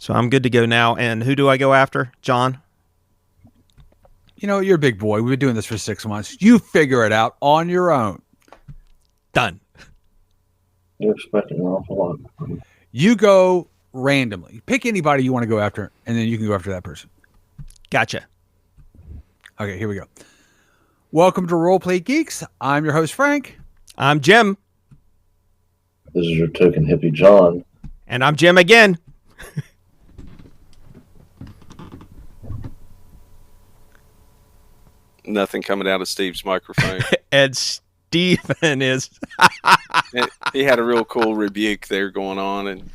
So I'm good to go now. And who do I go after? John? You know, you're a big boy. We've been doing this for 6 months. You figure it out on your own. Done. You're expecting an awful lot. You go randomly. Pick anybody you want to go after, and then you can go after that person. Gotcha. Okay, here we go. Welcome to Roleplay Geeks. I'm your host, Frank. I'm Jim. This is your token hippie, John. And I'm Jim again. Nothing coming out of Steve's microphone. And Stephen is... He had a real cool rebuke there going on and,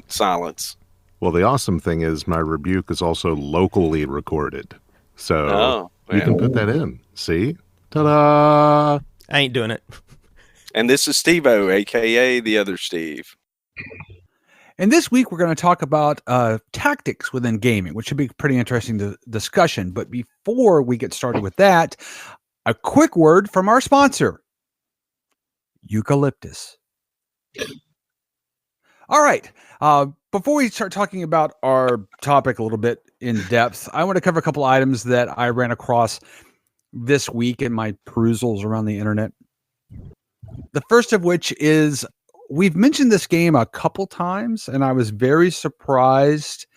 silence. Well, the awesome thing is my rebuke is also locally recorded. So you can put that in. See? Ta-da! I ain't doing it. And this is Steve-O, a.k.a. the other Steve. And this week, we're going to talk about tactics within gaming, which should be a pretty interesting discussion. But before we get started with that, a quick word from our sponsor, Eucalyptus. All right. Before we start talking about our topic a little bit in depth, I want to cover a couple items that I ran across this week in my perusals around the internet. The first of which is, we've mentioned this game a couple times, and I was very surprised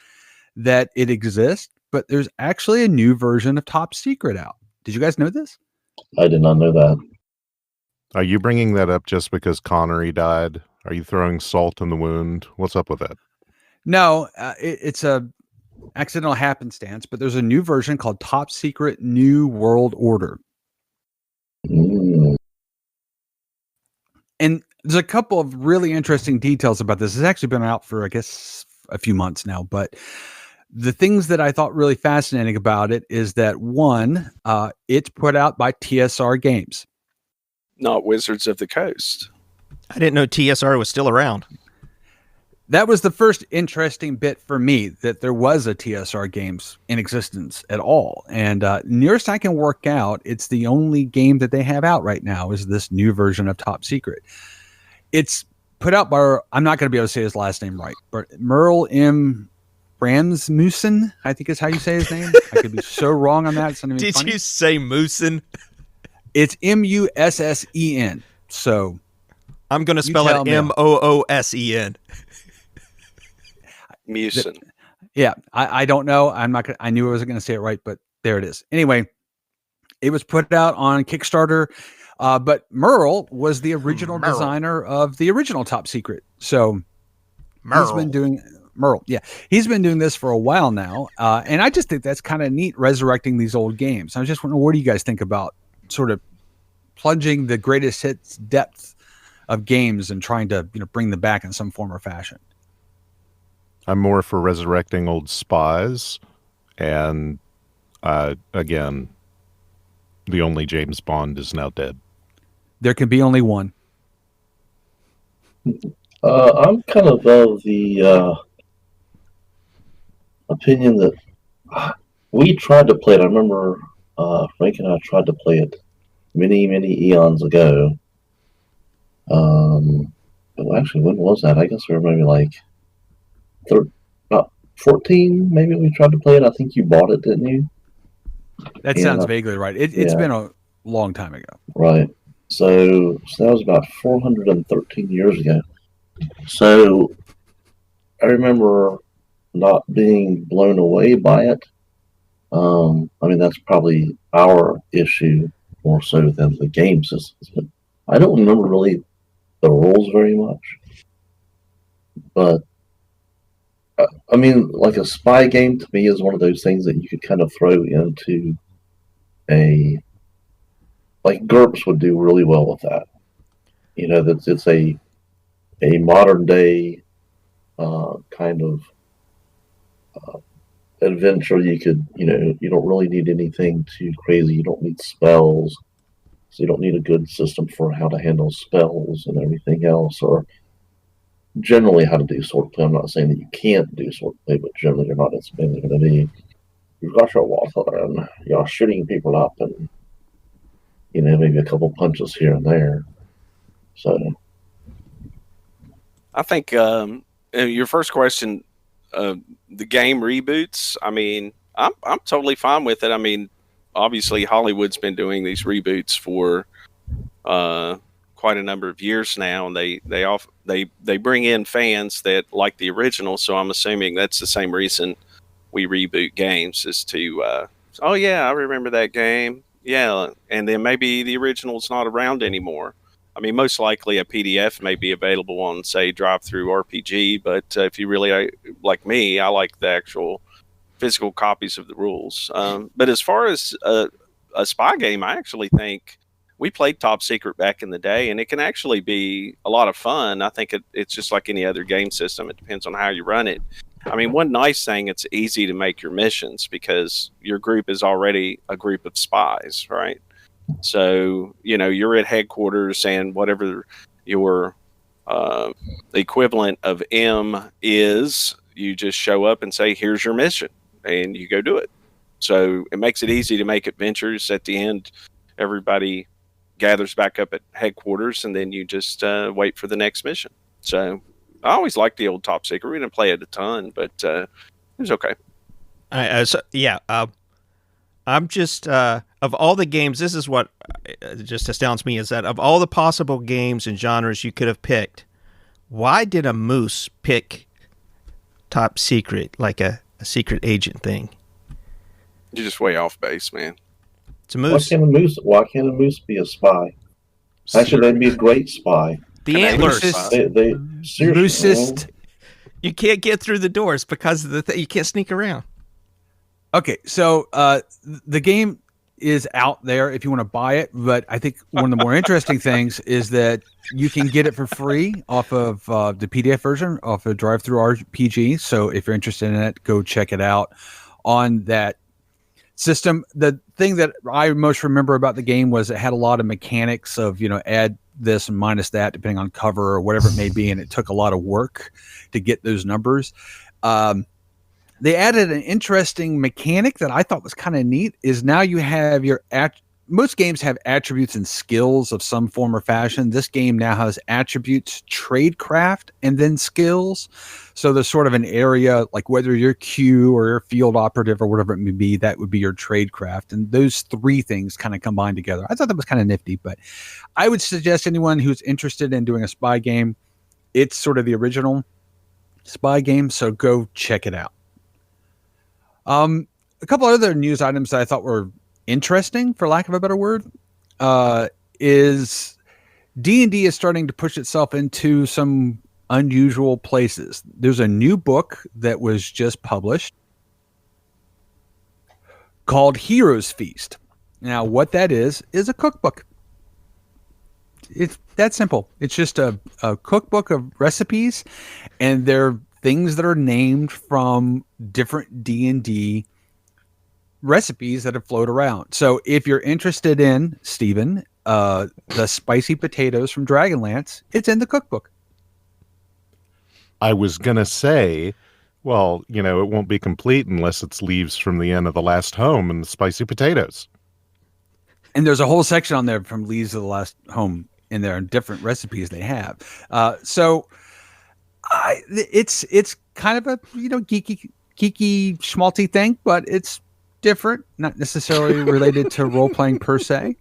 that it exists, but there's actually a new version of Top Secret out. Did you guys know this? I did not know that. Are you bringing that up just because Connery died? Are you throwing salt in the wound? What's up with that? No, it's a accidental happenstance, but there's a new version called Top Secret New World Order. Mm. And there's a couple of really interesting details about this. It's actually been out for, I guess, a few months now, but the things that I thought really fascinating about it is that, one, it's put out by TSR Games. Not Wizards of the Coast. I didn't know TSR was still around. That was the first interesting bit for me, that there was a TSR Games in existence at all. And nearest I can work out, it's the only game that they have out right now is this new version of Top Secret. It's put out by, I'm not going to be able to say his last name right, but Merle M. Rasmussen, I think is how you say his name. I could be so wrong on that. It's not even Did funny. you say Moosen? It's Mussen. So I'm going to spell it Moosen. Musen. Yeah, I don't know. I'm not. I knew I wasn't going to say it right, but there it is. Anyway, it was put out on Kickstarter, but Merle was the original designer of the original Top Secret. So he's been doing Merle. Yeah, he's been doing this for a while now, and I just think that's kind of neat, resurrecting these old games. I was just wondering, what do you guys think about sort of plunging the greatest hits depth of games and trying to bring them back in some form or fashion? I'm more for resurrecting old spies, and again, the only James Bond is now dead. There can be only one. I'm kind of the opinion that we tried to play it. I remember Frank and I tried to play it many eons ago. Actually, when was that? I guess we were maybe like about 14, maybe we tried to play it. I think you bought it, didn't you? That sounds vaguely right. It's been a long time ago. Right. So that was about 413 years ago. So I remember not being blown away by it. I mean, that's probably our issue more so than the game systems. But I don't remember really the rules very much. But I mean, like a spy game to me is one of those things that you could kind of throw into like GURPS would do really well with that. That it's a modern day kind of adventure. You could, you don't really need anything too crazy. You don't need spells, so you don't need a good system for how to handle spells and everything else, or generally how to do swordplay. I'm not saying that you can't do swordplay, but generally you're not. It's mainly going to be you've got your water and you're shooting people up, and maybe a couple punches here and there. So I think your first question the game reboots, I mean, I'm totally fine with it. I mean, obviously Hollywood's been doing these reboots for quite a number of years now, and they bring in fans that like the original. So I'm assuming that's the same reason we reboot games, is to oh yeah, I remember that game. Yeah, and then maybe the original's not around anymore. I mean, most likely a PDF may be available on, say, Drive-Through RPG, but if you really like me, I like the actual physical copies of the rules. But as far as a spy game, I actually think we played Top Secret back in the day, and it can actually be a lot of fun. I think it's just like any other game system. It depends on how you run it. I mean, one nice thing, it's easy to make your missions because your group is already a group of spies, right? So, you're at headquarters, and whatever your equivalent of M is, you just show up and say, here's your mission, and you go do it. So it makes it easy to make adventures. At the end, everybody gathers back up at headquarters, and then you just wait for the next mission. So I always liked the old Top Secret. We didn't play it a ton, but it was okay. I'm just of all the games, this is what just astounds me, is that of all the possible games and genres you could have picked, why did a moose pick Top Secret, like a secret agent thing? You're just way off base, man. It's a moose. Why can't a moose be a spy? Actually, they'd be a great spy. The antlers. They seriously, Moosist. You can't get through the doors because of the you can't sneak around. Okay, so the game is out there if you want to buy it, but I think one of the more interesting things is that you can get it for free off of the PDF version, off of Drive-Through RPG. So if you're interested in it, go check it out on that system. The thing that I most remember about the game was it had a lot of mechanics of, add this and minus that depending on cover or whatever it may be, and it took a lot of work to get those numbers. They added an interesting mechanic that I thought was kind of neat, is now you have most games have attributes and skills of some form or fashion. This game now has attributes, tradecraft, and then skills. So there's sort of an area, like whether you're Q or you're field operative or whatever it may be, that would be your tradecraft. And those three things kind of combine together. I thought that was kind of nifty, but I would suggest anyone who's interested in doing a spy game, it's sort of the original spy game. So go check it out. A couple other news items that I thought were interesting, for lack of a better word, is D&D is starting to push itself into some unusual places. There's a new book that was just published called Heroes Feast. Now, what that is a cookbook. It's that simple. It's just a cookbook of recipes, and they're things that are named from different D&D recipes that have floated around. So if you're interested in, Stephen, the spicy potatoes from Dragonlance, it's in the cookbook. I was going to say, well, it won't be complete unless it's leaves from the Inn of the Last Home and the spicy potatoes. And there's a whole section on there from Leaves of the Last Home in there and different recipes they have. It's kind of a geeky schmaltzy thing, but it's different, not necessarily related to role playing per se.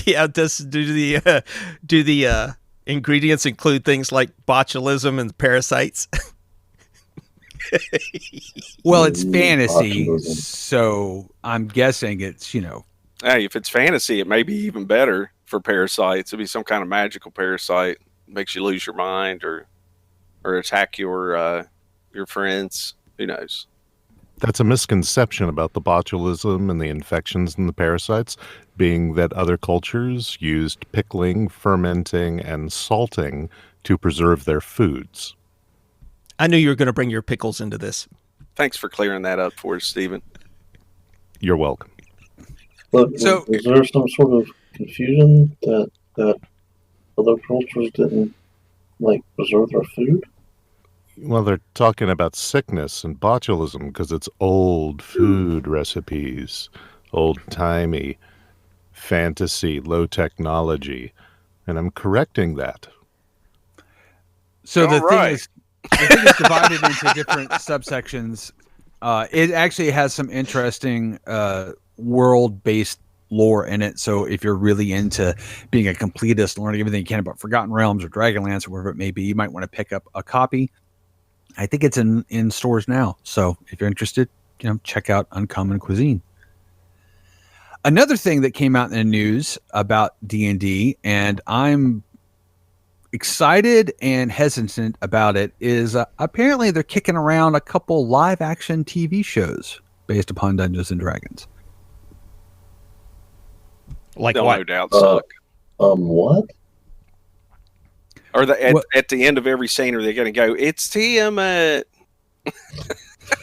Yeah, do the ingredients include things like botulism and parasites? Well, it's fantasy, so I'm guessing it's Hey, if it's fantasy, it may be even better for parasites. It'd be some kind of magical parasite. Makes you lose your mind or attack your friends. Who knows? That's a misconception about the botulism and the infections and the parasites, being that other cultures used pickling, fermenting, and salting to preserve their foods. I knew you were going to bring your pickles into this. Thanks for clearing that up for us, Stephen. You're welcome. But So- is there some sort of confusion that other cultures didn't preserve their food? Well, they're talking about sickness and botulism because it's old food recipes, old-timey, fantasy, low technology, and I'm correcting that. So the All right. thing I think it's divided into different subsections. It actually has some interesting world-based lore in it. So if you're really into being a completist, learning everything you can about Forgotten Realms or Dragonlance or whatever it may be, you might want to pick up a copy. I think it's in stores now. So if you're interested, check out Uncommon Cuisine. Another thing that came out in the news about D&D, and I'm excited and hesitant about it, is apparently they're kicking around a couple live action TV shows based upon Dungeons and Dragons. Like they'll what? no doubt suck. What? Or at the end of every scene, are they going to go, it's Tiamat?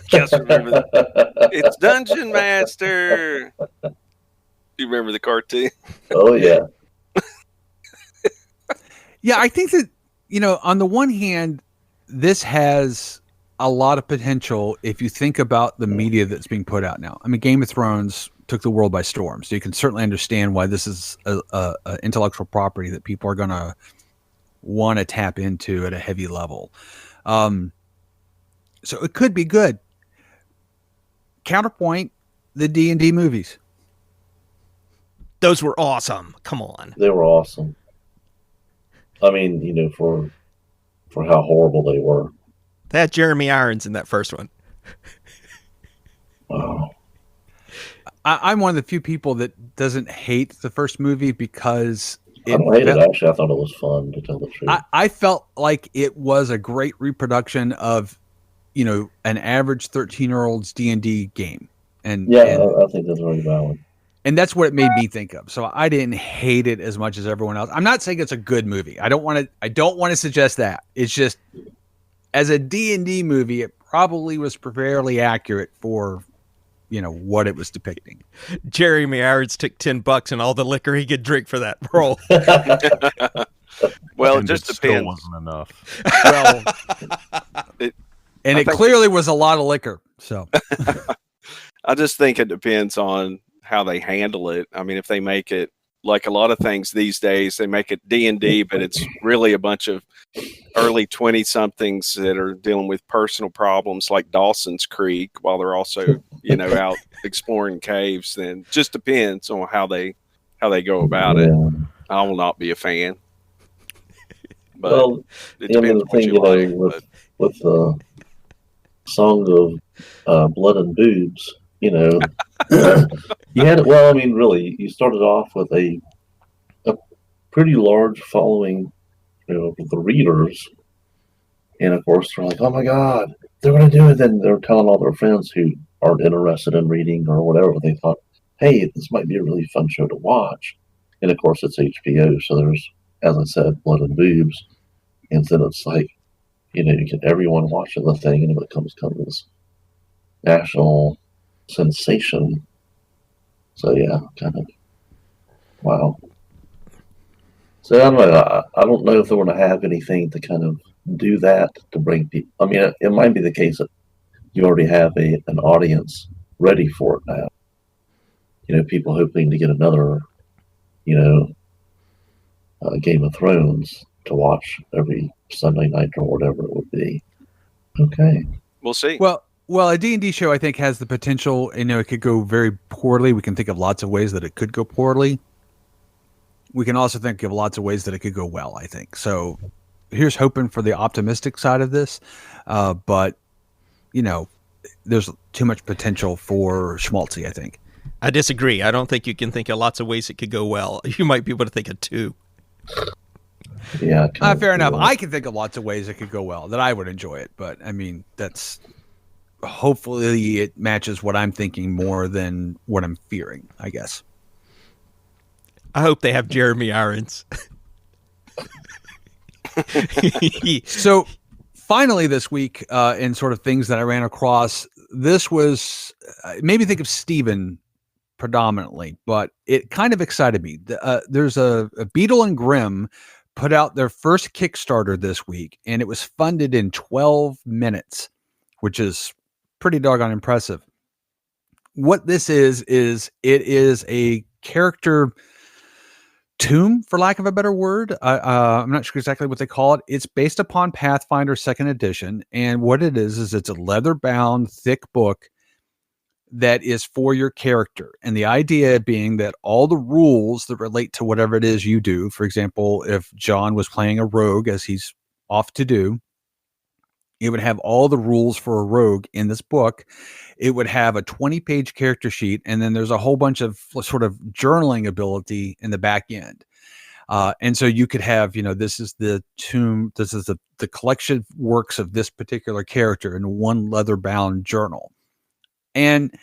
Just remember that. It's Dungeon Master. Do you remember the cartoon? Oh, yeah. Yeah, I think that, on the one hand, this has a lot of potential if you think about the media that's being put out now. I mean, Game of Thrones took the world by storm, so you can certainly understand why this is a intellectual property that people are going to want to tap into at a heavy level. So it could be good. Counterpoint, the D&D movies. Those were awesome. Come on. They were awesome. I mean, for how horrible they were. They had Jeremy Irons in that first one. Wow. I'm one of the few people that doesn't hate the first movie because I don't hate it, actually. I thought it was fun, to tell the truth. I felt like it was a great reproduction of, an average 13-year-old's D&D game. And I think that's very valid. And that's what it made me think of. So I didn't hate it as much as everyone else. I'm not saying it's a good movie. I don't want to suggest that. It's just, as a D&D movie, it probably was fairly accurate for, what it was depicting. Jeremy Irons took $10 and all the liquor he could drink for that role. Well, And it just it still depends. wasn't enough. Well, I it clearly was a lot of liquor. So I just think it depends on how they handle it. I mean, if they make it like a lot of things these days, they make it D&D, but it's really a bunch of early 20-somethings that are dealing with personal problems like Dawson's Creek while they're also, out exploring caves. Then just depends on how they go about it. I will not be a fan. But Well, it depends the thing, with the song of blood and boobs, you had it. Well, I mean, really, you started off with a pretty large following, of the readers, and of course they're like, "Oh my God, they're going to do it!" Then they're telling all their friends who aren't interested in reading or whatever. They thought, "Hey, this might be a really fun show to watch," and of course it's HBO, so there's, as I said, blood and boobs, and then it's like, you get everyone watching the thing, and it becomes kind of this national sensation. So yeah, kind of wow. So I don't know. I don't know if they're going to have anything to kind of do that to bring people. I mean, it might be the case that you already have an audience ready for it now. People hoping to get another, Game of Thrones to watch every Sunday night or whatever it would be. Okay. we'll see. Well, a D&D show, I think, has the potential, it could go very poorly. We can think of lots of ways that it could go poorly. We can also think of lots of ways that it could go well, I think. So here's hoping for the optimistic side of this. But, there's too much potential for schmaltzy, I think. I disagree. I don't think you can think of lots of ways it could go well. You might be able to think of two. Yeah. Fair enough. I can think of lots of ways it could go well that I would enjoy it. But, I mean, hopefully it matches what I'm thinking more than what I'm fearing, I guess. I hope they have Jeremy Irons. So finally this week, in sort of things that I ran across, this was made me think of Steven predominantly, but it kind of excited me. There's a Beetle and Grimm put out their first Kickstarter this week, and it was funded in 12 minutes, which is pretty doggone impressive. What this is it is a character tomb, for lack of a better word. I'm not sure exactly what they call it. It's based upon Pathfinder 2nd edition. And what it is it's a leather bound, thick book that is for your character. And the idea being that all the rules that relate to whatever it is you do, for example, if John was playing a rogue, as he's off to do, it would have all the rules for a rogue in this book. It would have a 20-page character sheet, and then there's a whole bunch of sort of journaling ability in the back end. And so you could have, this is the tomb, this is the collection works of this particular character in one leather-bound journal. And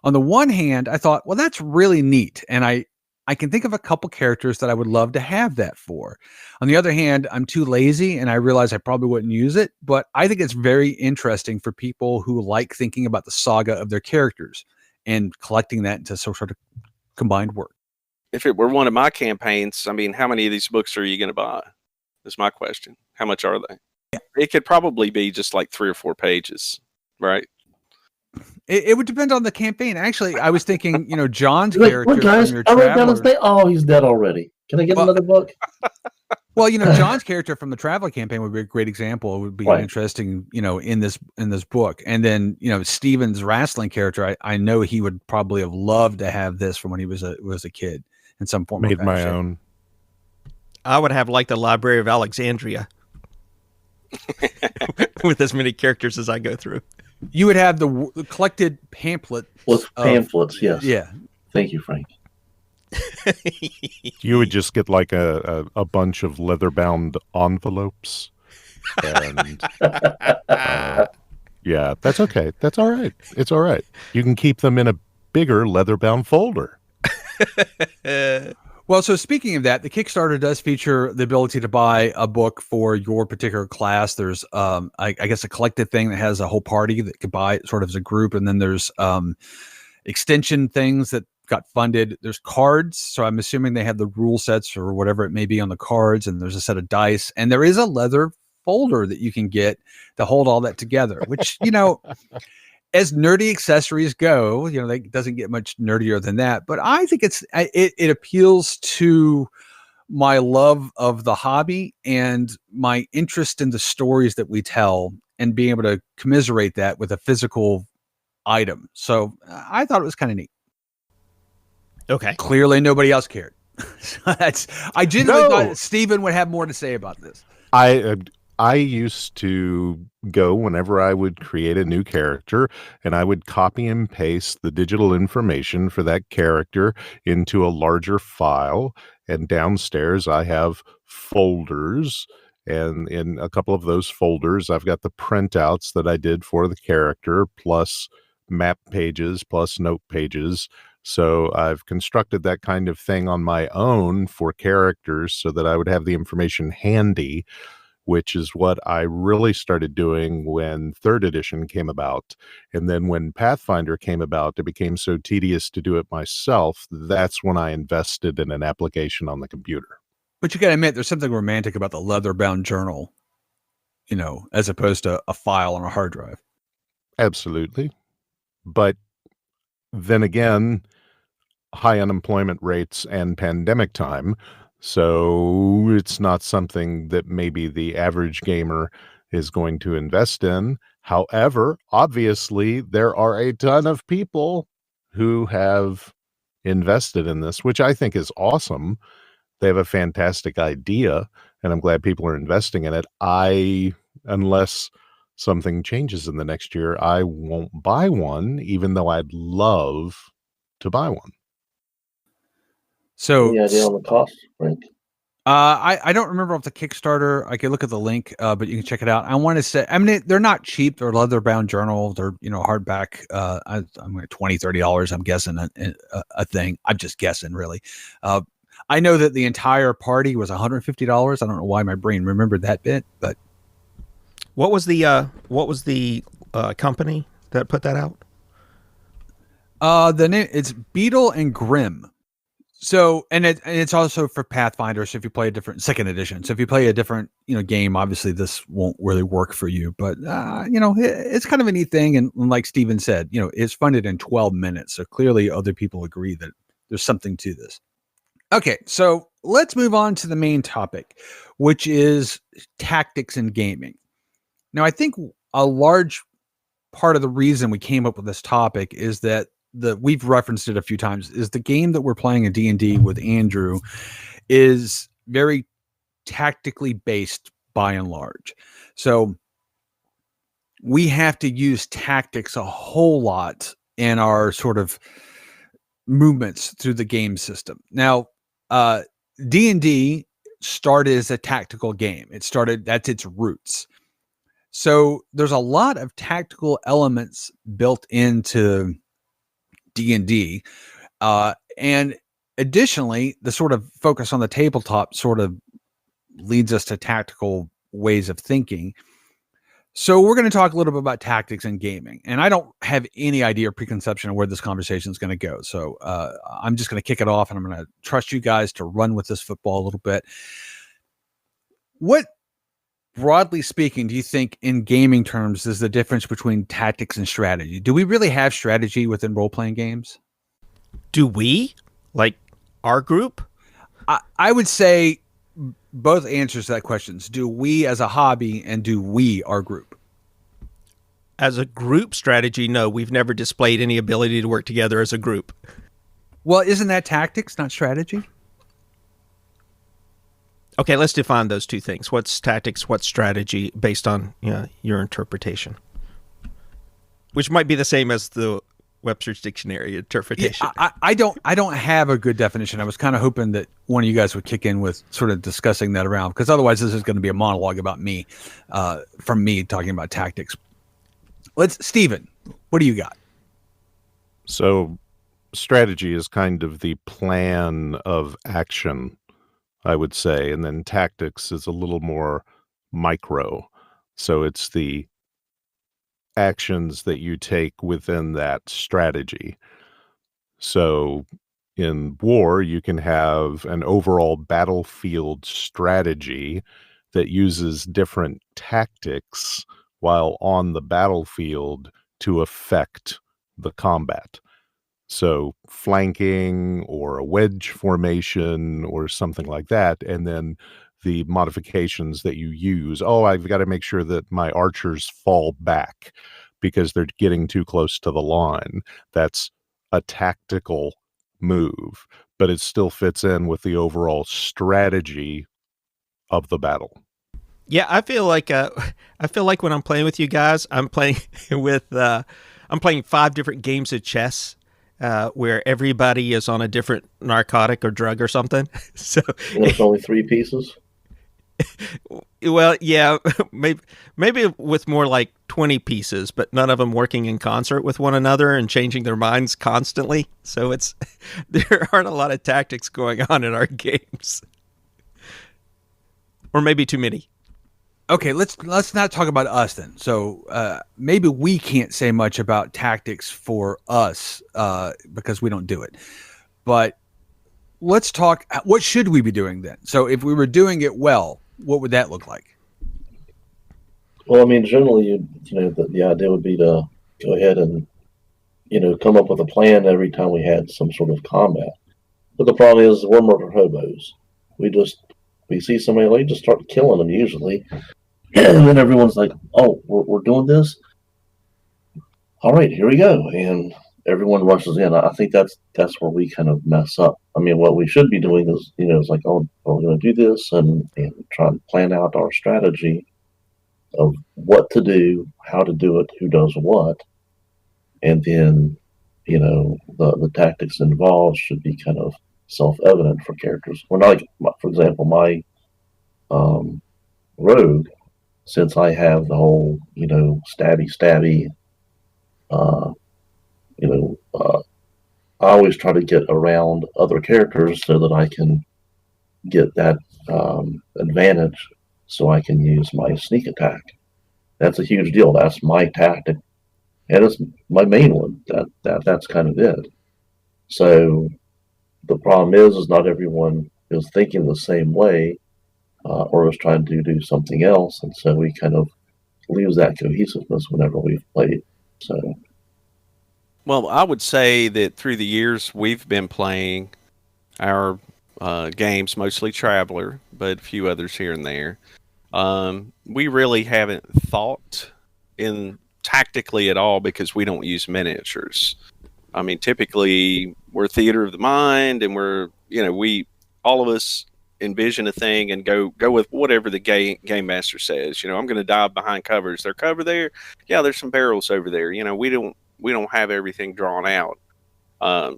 on the one hand, I thought, well, that's really neat. And I can think of a couple characters that I would love to have that for. On the other hand, I'm too lazy and I realize I probably wouldn't use it, but I think it's very interesting for people who like thinking about the saga of their characters and collecting that into some sort of combined work. If it were one of my campaigns, I mean, how many of these books are you going to buy? Is my question. How much are they? Yeah. It could probably be just like 3 or 4 pages, right? It would depend on the campaign. Actually, I was thinking, John's character guys, from your I wrote down his Traveler. name. Oh, he's dead already. Can I get another book? Well, John's character from the Traveler campaign would be a great example. It would be Right. interesting, in this book. And then, Steven's wrestling character, I know he would probably have loved to have this from when he was a kid in some form. Made of my fashion. own. I would have like the Library of Alexandria with as many characters as I go through. You would have the collected pamphlet. With pamphlets, yes. Yeah. Thank you, Frank. You would just get like a bunch of leather-bound envelopes. And yeah, that's okay. That's all right. It's all right. You can keep them in a bigger leather-bound folder. Well, so speaking of that, the Kickstarter does feature the ability to buy a book for your particular class. There's, I guess, a collected thing that has a whole party that could buy it sort of as a group. And then there's extension things that got funded. There's cards. So I'm assuming they have the rule sets or whatever it may be on the cards. And there's a set of dice. And there is a leather folder that you can get to hold all that together, which, as nerdy accessories go, it doesn't get much nerdier than that. But I think it appeals to my love of the hobby and my interest in the stories that we tell and being able to commiserate that with a physical item. So I thought it was kind of neat. Okay. Clearly nobody else cared. I genuinely thought Stephen would have more to say about this. I used to go whenever I would create a new character, and I would copy and paste the digital information for that character into a larger file. And downstairs I have folders, and in a couple of those folders I've got the printouts that I did for the character, plus map pages, plus note pages. So I've constructed that kind of thing on my own for characters so that I would have the information handy, which is what I really started doing when 3rd edition came about. And then when Pathfinder came about, it became so tedious to do it myself. That's when I invested in an application on the computer. But you got to admit, there's something romantic about the leather-bound journal, as opposed to a file on a hard drive. Absolutely. But then again, high unemployment rates and pandemic time, so it's not something that maybe the average gamer is going to invest in. However, obviously, there are a ton of people who have invested in this, which I think is awesome. They have a fantastic idea, and I'm glad people are investing in it. Unless something changes in the next year, I won't buy one, even though I'd love to buy one. So, Any idea on the cost, Frank? I don't remember off the Kickstarter. I could look at the link, but you can check it out. I want to say, they're not cheap. They're leather-bound journal. They're, hardback. I'm like $20, $30. I'm guessing a thing. I'm just guessing, really. I know that the entire party was $150. I don't know why my brain remembered that bit, but What was the company that put that out? the name, it's Beetle and Grimm. So, and it's also for Pathfinder. So if you play a different 2nd edition, so if you play a different, game, obviously this won't really work for you, but, it's kind of a neat thing. And like Steven said, it's funded in 12 minutes. So clearly other people agree that there's something to this. Okay. So let's move on to the main topic, which is tactics in gaming. Now, I think a large part of the reason we came up with this topic is that we've referenced it a few times, is the game that we're playing in D&D with Andrew is very tactically based by and large. So we have to use tactics a whole lot in our sort of movements through the game system. Now, D&D started as a tactical game. That's its roots. So there's a lot of tactical elements built into D&D. And additionally, the sort of focus on the tabletop sort of leads us to tactical ways of thinking. So we're going to talk a little bit about tactics in gaming. And I don't have any idea or preconception of where this conversation is going to go. So I'm just going to kick it off, and I'm going to trust you guys to run with this football a little bit. What, broadly speaking, do you think in gaming terms is the difference between tactics and strategy? Do we really have strategy within role-playing games? Do we? Like our group? I would say both answers to that question. Do we as a hobby, and do we, our group? As a group strategy, no, we've never displayed any ability to work together as a group. Well, isn't that tactics, not strategy? Okay, let's define those two things. What's tactics, what's strategy, based on your interpretation? Which might be the same as the Webster's Dictionary interpretation. Yeah, I don't have a good definition. I was kind of hoping that one of you guys would kick in with sort of discussing that around, because otherwise this is going to be a monologue about me, from me talking about tactics. Steven, what do you got? So strategy is kind of the plan of action, I would say. And then tactics is a little more micro. So it's the actions that you take within that strategy. So in war, you can have an overall battlefield strategy that uses different tactics while on the battlefield to affect the combat. So flanking or a wedge formation or something like that. And then the modifications that you use. Oh, I've got to make sure that my archers fall back because they're getting too close to the line. That's a tactical move, but it still fits in with the overall strategy of the battle. Yeah, I feel like when I'm playing with you guys, I'm playing I'm playing 5 different games of chess. Where everybody is on a different narcotic or drug or something. So there's only 3 pieces. Well, yeah, maybe with more like 20 pieces, but none of them working in concert with one another and changing their minds constantly. So there aren't a lot of tactics going on in our games, or maybe too many. Okay, let's not talk about us then. So maybe we can't say much about tactics for us because we don't do it. But let's talk. What should we be doing then? So if we were doing it well, what would that look like? Well, I mean, generally, the idea would be to go ahead and come up with a plan every time we had some sort of combat. But the problem is we're murder hobos. We see somebody, we just start killing them usually. And then everyone's like, oh, we're doing this? All right, here we go. And everyone rushes in. I think that's where we kind of mess up. I mean, what we should be doing is, it's like, oh, we're going to do this and try and plan out our strategy of what to do, how to do it, who does what. And then, the tactics involved should be kind of self-evident for characters. Well, not like, for example, my rogue, since I have the whole, stabby, I always try to get around other characters so that I can get that advantage so I can use my sneak attack. That's a huge deal. That's my tactic. And it's my main one. That's kind of it. So the problem is not everyone is thinking the same way or is trying to do something else. And so we kind of lose that cohesiveness whenever we've played. So, well, I would say that through the years we've been playing, our games, mostly Traveler, but a few others here and there. We really haven't thought in tactically at all because we don't use miniatures. I mean, typically we're theater of the mind, and we all of us envision a thing and go with whatever the game master says. I'm going to dive behind covers. There cover there, yeah. There's some barrels over there. We don't have everything drawn out.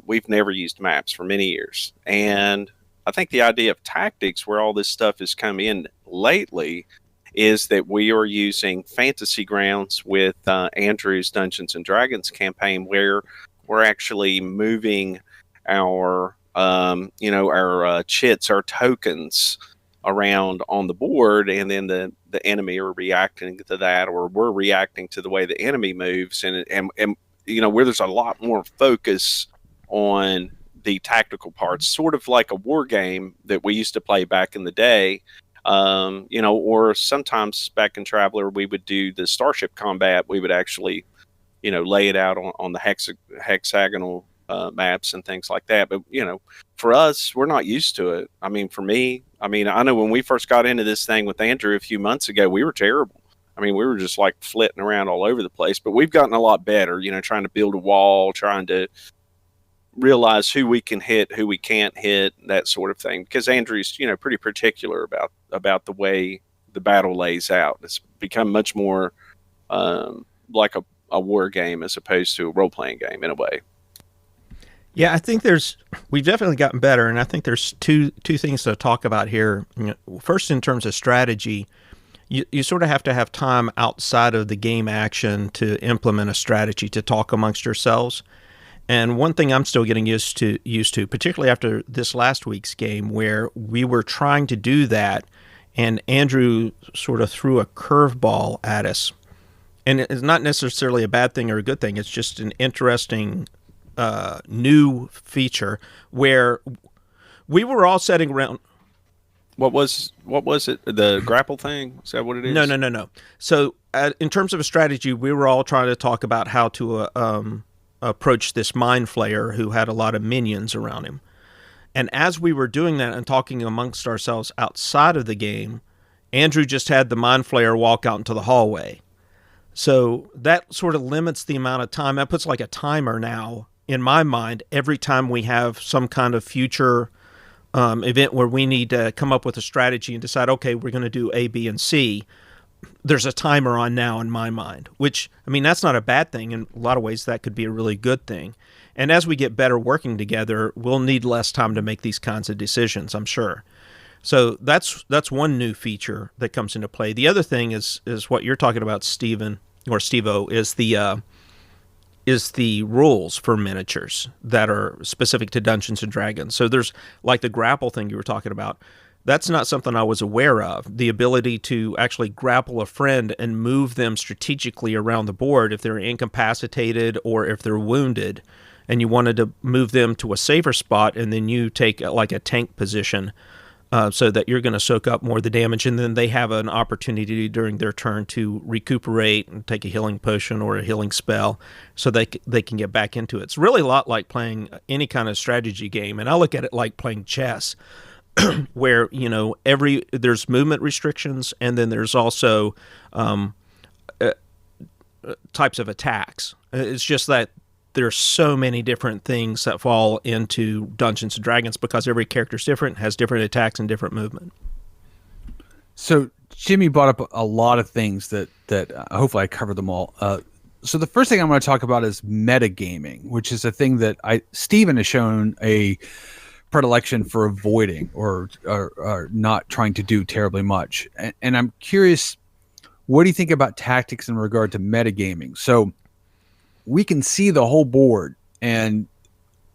We've never used maps for many years, and I think the idea of tactics, where all this stuff has come in lately, is that we are using Fantasy Grounds with Andrew's Dungeons and Dragons campaign, where we're actually moving our chits, our tokens around on the board, and then the enemy are reacting to that, or we're reacting to the way the enemy moves, and where there's a lot more focus on the tactical parts, sort of like a war game that we used to play back in the day. Or sometimes back in Traveler, we would do the starship combat. We would actually, lay it out on the hexagonal maps and things like that. But, for us, we're not used to it. I mean, for me, I know when we first got into this thing with Andrew a few months ago, we were terrible. I mean, we were just like flitting around all over the place, but we've gotten a lot better, trying to build a wall, trying to realize who we can hit, who we can't hit, that sort of thing. Because Andrew's, pretty particular about the way the battle lays out. It's become much more like a war game as opposed to a role-playing game in a way. Yeah, I think we've definitely gotten better, and I think there's two things to talk about here. First, in terms of strategy, you sort of have to have time outside of the game action to implement a strategy, to talk amongst yourselves. And one thing I'm still getting used to, particularly after this last week's game, where we were trying to do that, and Andrew sort of threw a curveball at us. And it's not necessarily a bad thing or a good thing. It's just an interesting new feature where we were all sitting around. What was it? The grapple thing? Is that what it is? No. So in terms of a strategy, we were all trying to talk about how to approach this mind flayer who had a lot of minions around him. And as we were doing that and talking amongst ourselves outside of the game, Andrew just had the mind flayer walk out into the hallway. So that sort of limits the amount of time. That puts like a timer now in my mind every time we have some kind of future event where we need to come up with a strategy and decide, okay, we're going to do A, B, and C. There's a timer on now in my mind, which, that's not a bad thing. In a lot of ways, that could be a really good thing. And as we get better working together, we'll need less time to make these kinds of decisions, I'm sure. So that's one new feature that comes into play. The other thing is what you're talking about, Steven, or Steve-O, is the rules for miniatures that are specific to Dungeons and Dragons. So there's like the grapple thing you were talking about. That's not something I was aware of. The ability to actually grapple a friend and move them strategically around the board if they're incapacitated or if they're wounded, and you wanted to move them to a safer spot, and then you take like a tank position so that you're going to soak up more of the damage, and then they have an opportunity during their turn to recuperate and take a healing potion or a healing spell so they can get back into it. It's really a lot like playing any kind of strategy game, and I look at it like playing chess. Where there's movement restrictions, and then there's also types of attacks. It's just that there's so many different things that fall into Dungeons and Dragons because every character's different, has different attacks and different movement. So Jimmy brought up a lot of things that hopefully I covered them all. So the first thing I'm going to talk about is metagaming, which is a thing that Steven has shown a predilection for avoiding or not trying to do terribly much. And I'm curious, what do you think about tactics in regard to metagaming? So we can see the whole board and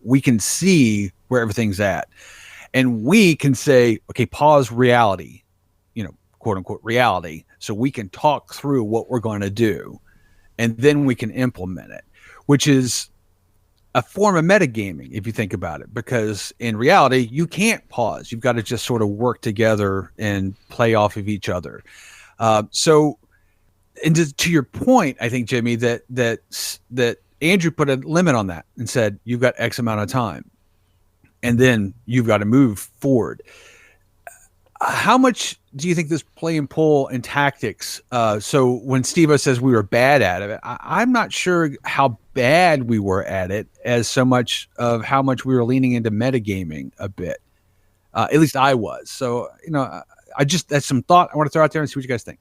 we can see where everything's at. And we can say, okay, pause reality, quote unquote reality. So we can talk through what we're going to do and then we can implement it, which is a form of metagaming, if you think about it, because in reality, you can't pause. You've got to just sort of work together and play off of each other. So, and to your point, I think, Jimmy, that Andrew put a limit on that and said, you've got X amount of time. and then you've got to move forward. How much do you think this play and pull and tactics? So when Steve-O says we were bad at it, I'm not sure how bad we were at it as so much of how much we were leaning into metagaming a bit. At least I was. So, that's some thought I want to throw out there and see what you guys think.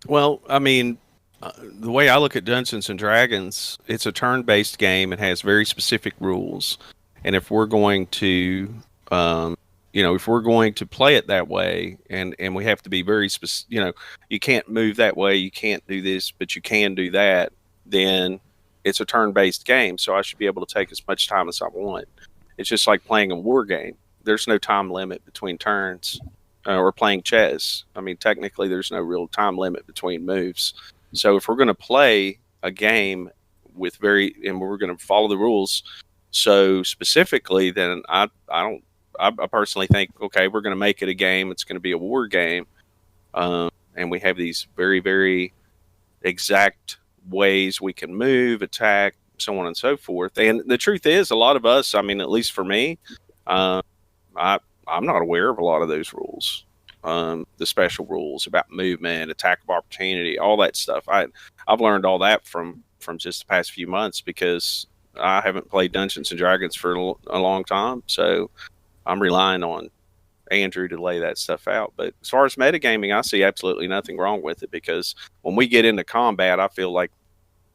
Well, I mean, the way I look at Dungeons and Dragons, it's a turn-based game. It has very specific rules, and if we're going to, if we're going to play it that way, and we have to be very specific, you can't move that way, you can't do this, but you can do that. Then it's a turn-based game, so I should be able to take as much time as I want. It's just like playing a war game. There's no time limit between turns. Or playing chess. I mean, technically, there's no real time limit between moves. So if we're going to play a game and we're going to follow the rules so specifically, then I personally think, okay, we're going to make it a game. It's going to be a war game. And we have these very, very exact ways we can move, attack, so on and so forth. And the truth is, a lot of us, I mean, at least for me, I'm not aware of a lot of those rules, the special rules about movement, attack of opportunity, all that stuff. I've learned all that from just the past few months because I haven't played Dungeons and Dragons for a long time, so I'm relying on Andrew to lay that stuff out. But as far as metagaming, I see absolutely nothing wrong with it because when we get into combat, I feel like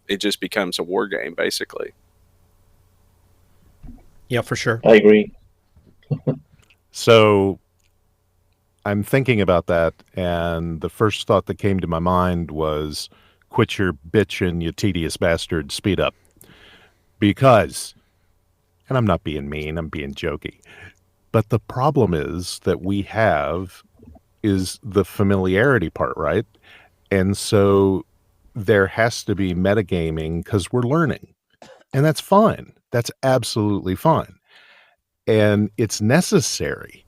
it just becomes a war game, basically. Yeah, for sure. I agree. So I'm thinking about that, and the first thought that came to my mind was, quit your bitchin', you tedious bastard, speed up. Because, and I'm not being mean, I'm being jokey, but the problem is that we have is the familiarity part, right? And so there has to be metagaming because we're learning. And that's fine. That's absolutely fine. And it's necessary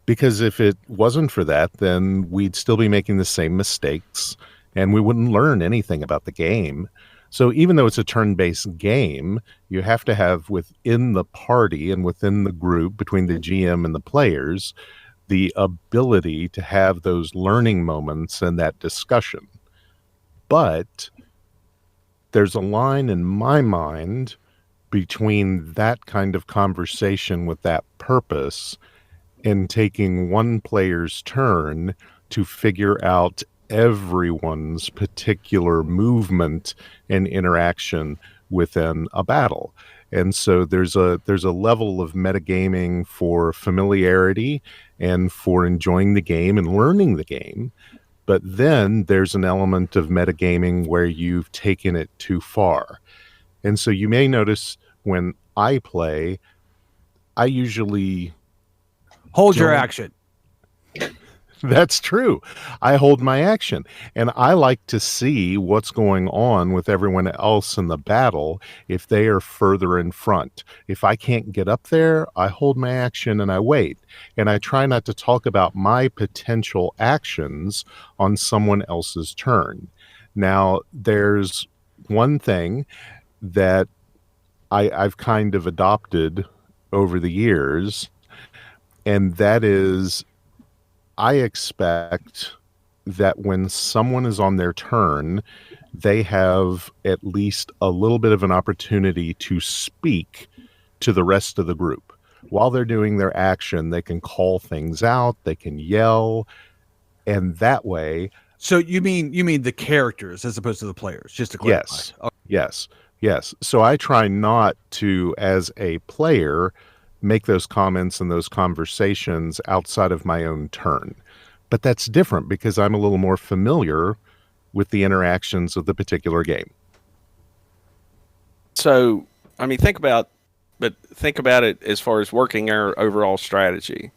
because if it wasn't for that, then we'd still be making the same mistakes and we wouldn't learn anything about the game. So even though it's a turn-based game, you have to have within the party and within the group, between the GM and the players, the ability to have those learning moments and that discussion. But there's a line in my mind between that kind of conversation with that purpose and taking one player's turn to figure out everyone's particular movement and interaction within a battle. And so there's a level of metagaming for familiarity and for enjoying the game and learning the game. But then there's an element of metagaming where you've taken it too far. And so you may notice when I play, I usually hold your action. That's true. I hold my action, and I like to see what's going on with everyone else in the battle if they are further in front. If I can't get up there, I hold my action and I wait. And I try not to talk about my potential actions on someone else's turn. Now, there's one thing that I've kind of adopted over the years, and that is I expect that when someone is on their turn, they have at least a little bit of an opportunity to speak to the rest of the group. While they're doing their action, they can call things out, they can yell, and that way... So you mean the characters as opposed to the players, just to clarify. Yes, okay. Yes. So I try not to, as a player, make those comments and those conversations outside of my own turn. But that's different because I'm a little more familiar with the interactions of the particular game. So, I mean, think about it as far as working our overall strategy.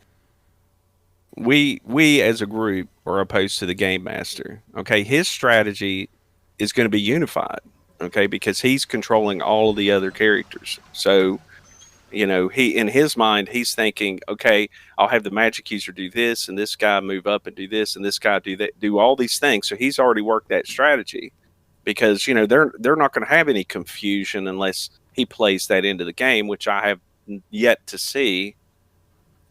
We as a group are opposed to the game master. Okay, his strategy is going to be unified. Okay, because he's controlling all of the other characters. So, he in his mind, he's thinking, okay, I'll have the magic user do this, and this guy move up and do this, and this guy do that, do all these things. So he's already worked that strategy because they're not going to have any confusion unless he plays that into the game, which I have yet to see.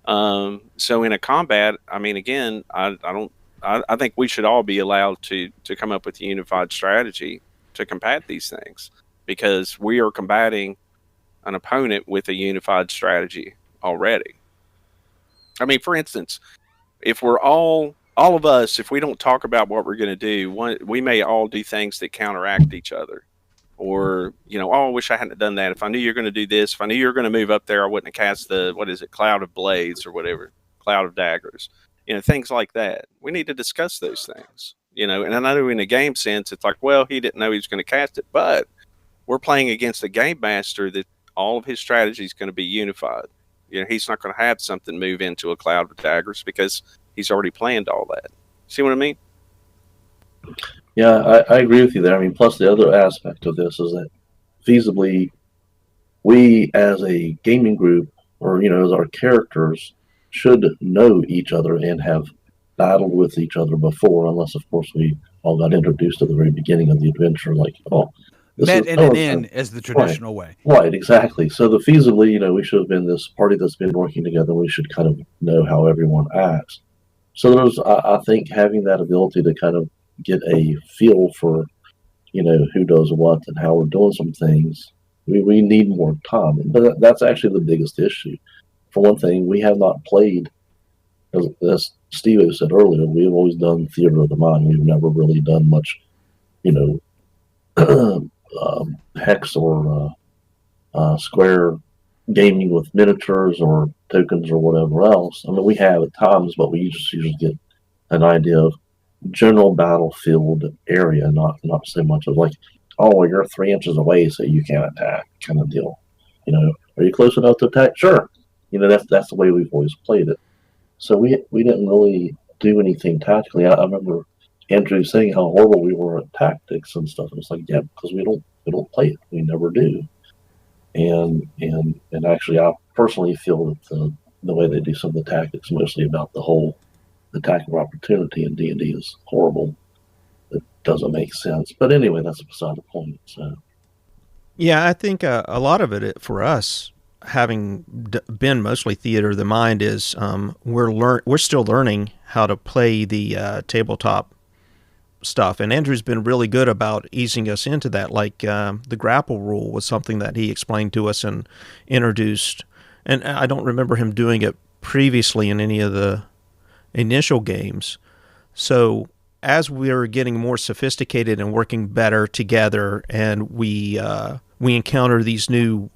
So in a combat, I mean, again, I think we should all be allowed to come up with a unified strategy to combat these things, because we are combating an opponent with a unified strategy already. I mean, for instance, if we're all of us, if we don't talk about what we're going to do, we may all do things that counteract each other. Or, oh, I wish I hadn't done that. If I knew you're going to do this, if I knew you were going to move up there, I wouldn't have cast the, what is it, Cloud of Blades or whatever, Cloud of Daggers, things like that. We need to discuss those things, and I know in a game sense, it's like, well, he didn't know he was going to cast it, but we're playing against a game master that all of his strategy is going to be unified. He's not going to have something move into a Cloud of Daggers because he's already planned all that. See what I mean? Yeah, I agree with you there. I mean, plus the other aspect of this is that feasibly, we as a gaming group, or as our characters, should know each other and have battled with each other before, unless of course we all got introduced at the very beginning of the adventure, like, met in an inn as the traditional way. Right, exactly. So feasibly, we should have been this party that's been working together. We should kind of know how everyone acts. So I think having that ability to kind of get a feel for, who does what and how we're doing some things, we need more time. But that's actually the biggest issue. For one thing, we have not played, as Steve said earlier, we have always done theater of the mind. We've never really done much, hex or square gaming with miniatures or tokens or whatever else. I mean, we have at times, but we just usually get an idea of general battlefield area, not so much of like, oh, you're 3 inches away, so you can't attack, kind of deal. Are you close enough to attack? Sure. That's the way we've always played it. So we didn't really do anything tactically. I remember Andrew saying how horrible we were at tactics and stuff. And it's like, yeah, because we don't play it. We never do. And actually, I personally feel that the way they do some of the tactics, mostly about the attack of opportunity in D&D, is horrible. It doesn't make sense. But anyway, that's beside the point. So. Yeah, I think a lot of it for us, having been mostly theater of the mind, is we're still learning how to play the tabletop stuff, and Andrew's been really good about easing us into that. Like the grapple rule was something that he explained to us and introduced, and I don't remember him doing it previously in any of the initial games. So as we're getting more sophisticated and working better together, and we encounter these new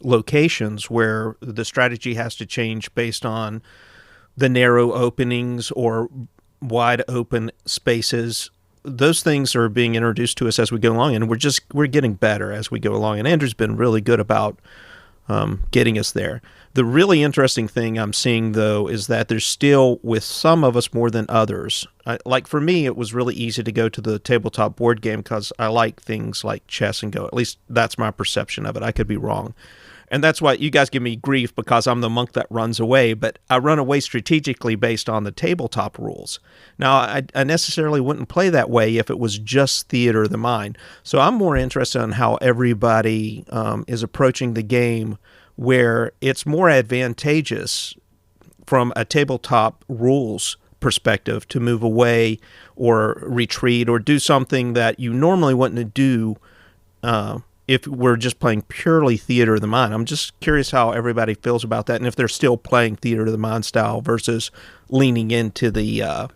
locations where the strategy has to change based on the narrow openings or wide open spaces, those things are being introduced to us as we go along, and we're getting better as we go along. And Andrew's been really good about getting us there. The really interesting thing I'm seeing, though, is that there's still, with some of us more than others, like for me, it was really easy to go to the tabletop board game because I like things like chess and Go. At least that's my perception of it. I could be wrong. And that's why you guys give me grief, because I'm the monk that runs away, but I run away strategically based on the tabletop rules. Now, I necessarily wouldn't play that way if it was just theater of the mind. So I'm more interested in how everybody is approaching the game, where it's more advantageous from a tabletop rules perspective to move away or retreat or do something that you normally wouldn't do if we're just playing purely theater of the mind. I'm just curious how everybody feels about that, and if they're still playing theater of the mind style versus leaning into the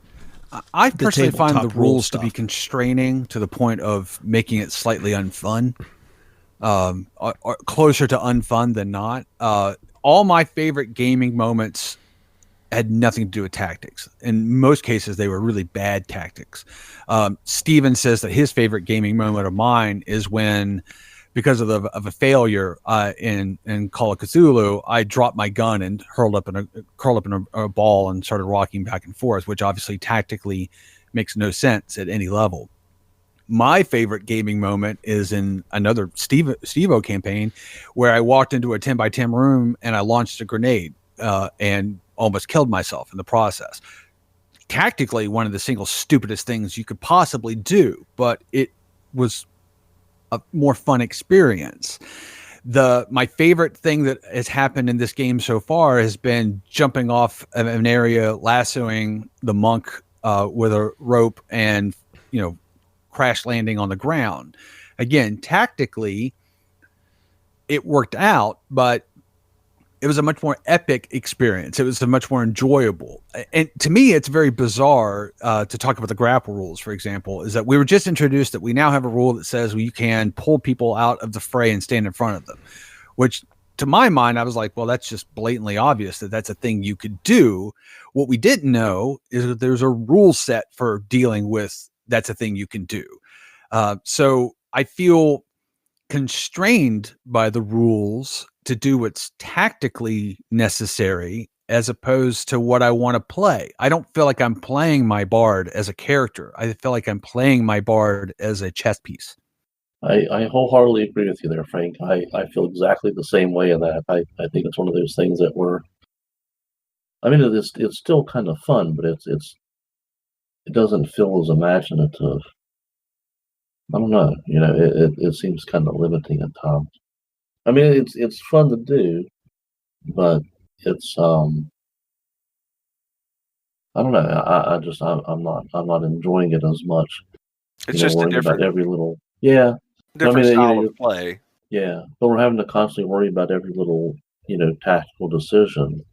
I personally find the rules stuff to be constraining to the point of making it slightly unfun, or closer to unfun than not. All my favorite gaming moments had nothing to do with tactics. In most cases, they were really bad tactics. Steven says that his favorite gaming moment of mine is when, because of a failure in Call of Cthulhu, I dropped my gun and curled up in a ball and started rocking back and forth, which obviously tactically makes no sense at any level. My favorite gaming moment is in another Steve-O campaign, where I walked into a 10x10 room and I launched a grenade and almost killed myself in the process. Tactically, one of the single stupidest things you could possibly do, but it was a more fun experience. My favorite thing that has happened in this game so far has been jumping off of an area, lassoing the monk with a rope, and crash landing on the ground. Again, tactically, it worked out, but it was a much more epic experience. It was a much more enjoyable. And to me, it's very bizarre to talk about the grapple rules, for example, is that we were just introduced that we now have a rule that says you can pull people out of the fray and stand in front of them, which to my mind, I was like, well, that's just blatantly obvious that that's a thing you could do. What we didn't know is that there's a rule set for dealing with that's a thing you can do. So I feel constrained by the rules to do what's tactically necessary as opposed to what I want to play. I don't feel like I'm playing my bard as a character. I feel like I'm playing my bard as a chess piece. I wholeheartedly agree with you there, Frank. I feel exactly the same way in that. I think it's one of those things that it's still kind of fun, but it doesn't feel as imaginative. I don't know. It seems kind of limiting at times. I mean, it's fun to do, but it's I don't know. I'm not enjoying it as much. It's just a worrying different, about every little style of play. Yeah, but we're having to constantly worry about every little tactical decision,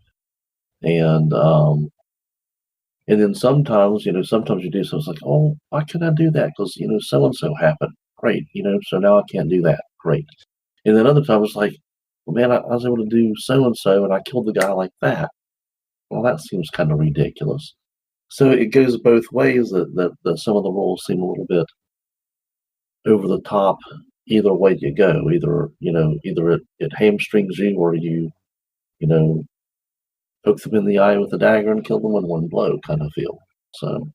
and then sometimes you do something it's like, oh, why can't I do that? Because so and so happened. Great, so now I can't do that. Great. And then other times it's like, well, man, I was able to do so and so, and I killed the guy like that. Well, that seems kind of ridiculous. So it goes both ways. That some of the rules seem a little bit over the top. Either way you go, either it hamstrings you, or you poke them in the eye with a dagger and kill them in one blow, kind of feel. So.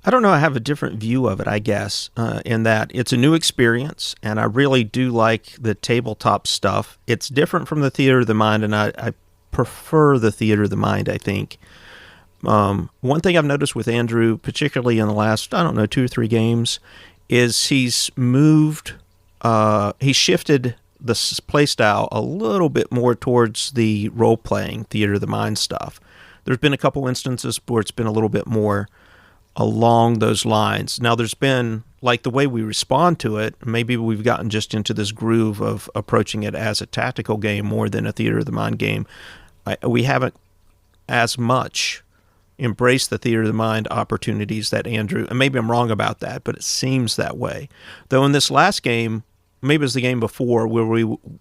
I don't know. I have a different view of it, I guess, in that it's a new experience, and I really do like the tabletop stuff. It's different from the theater of the mind, and I prefer the theater of the mind, I think. One thing I've noticed with Andrew, particularly in the last, 2 or 3 games, is he's shifted the play style a little bit more towards the role-playing theater of the mind stuff. There's been a couple instances where it's been a little bit more along those lines. Now, there's been, like, the way we respond to it, maybe we've gotten just into this groove of approaching it as a tactical game more than a theater of the mind game. We haven't as much embraced the theater of the mind opportunities that Andrew, and maybe I'm wrong about that, but it seems that way. Though in this last game, maybe it was the game before, where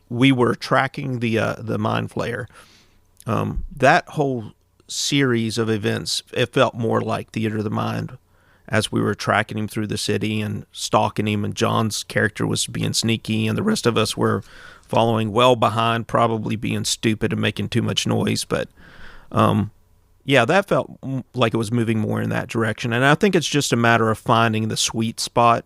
we were tracking the mind flayer, that whole series of events, it felt more like theater of the mind as we were tracking him through the city and stalking him, and John's character was being sneaky and the rest of us were following well behind, probably being stupid and making too much noise. But that felt like it was moving more in that direction, and I think it's just a matter of finding the sweet spot.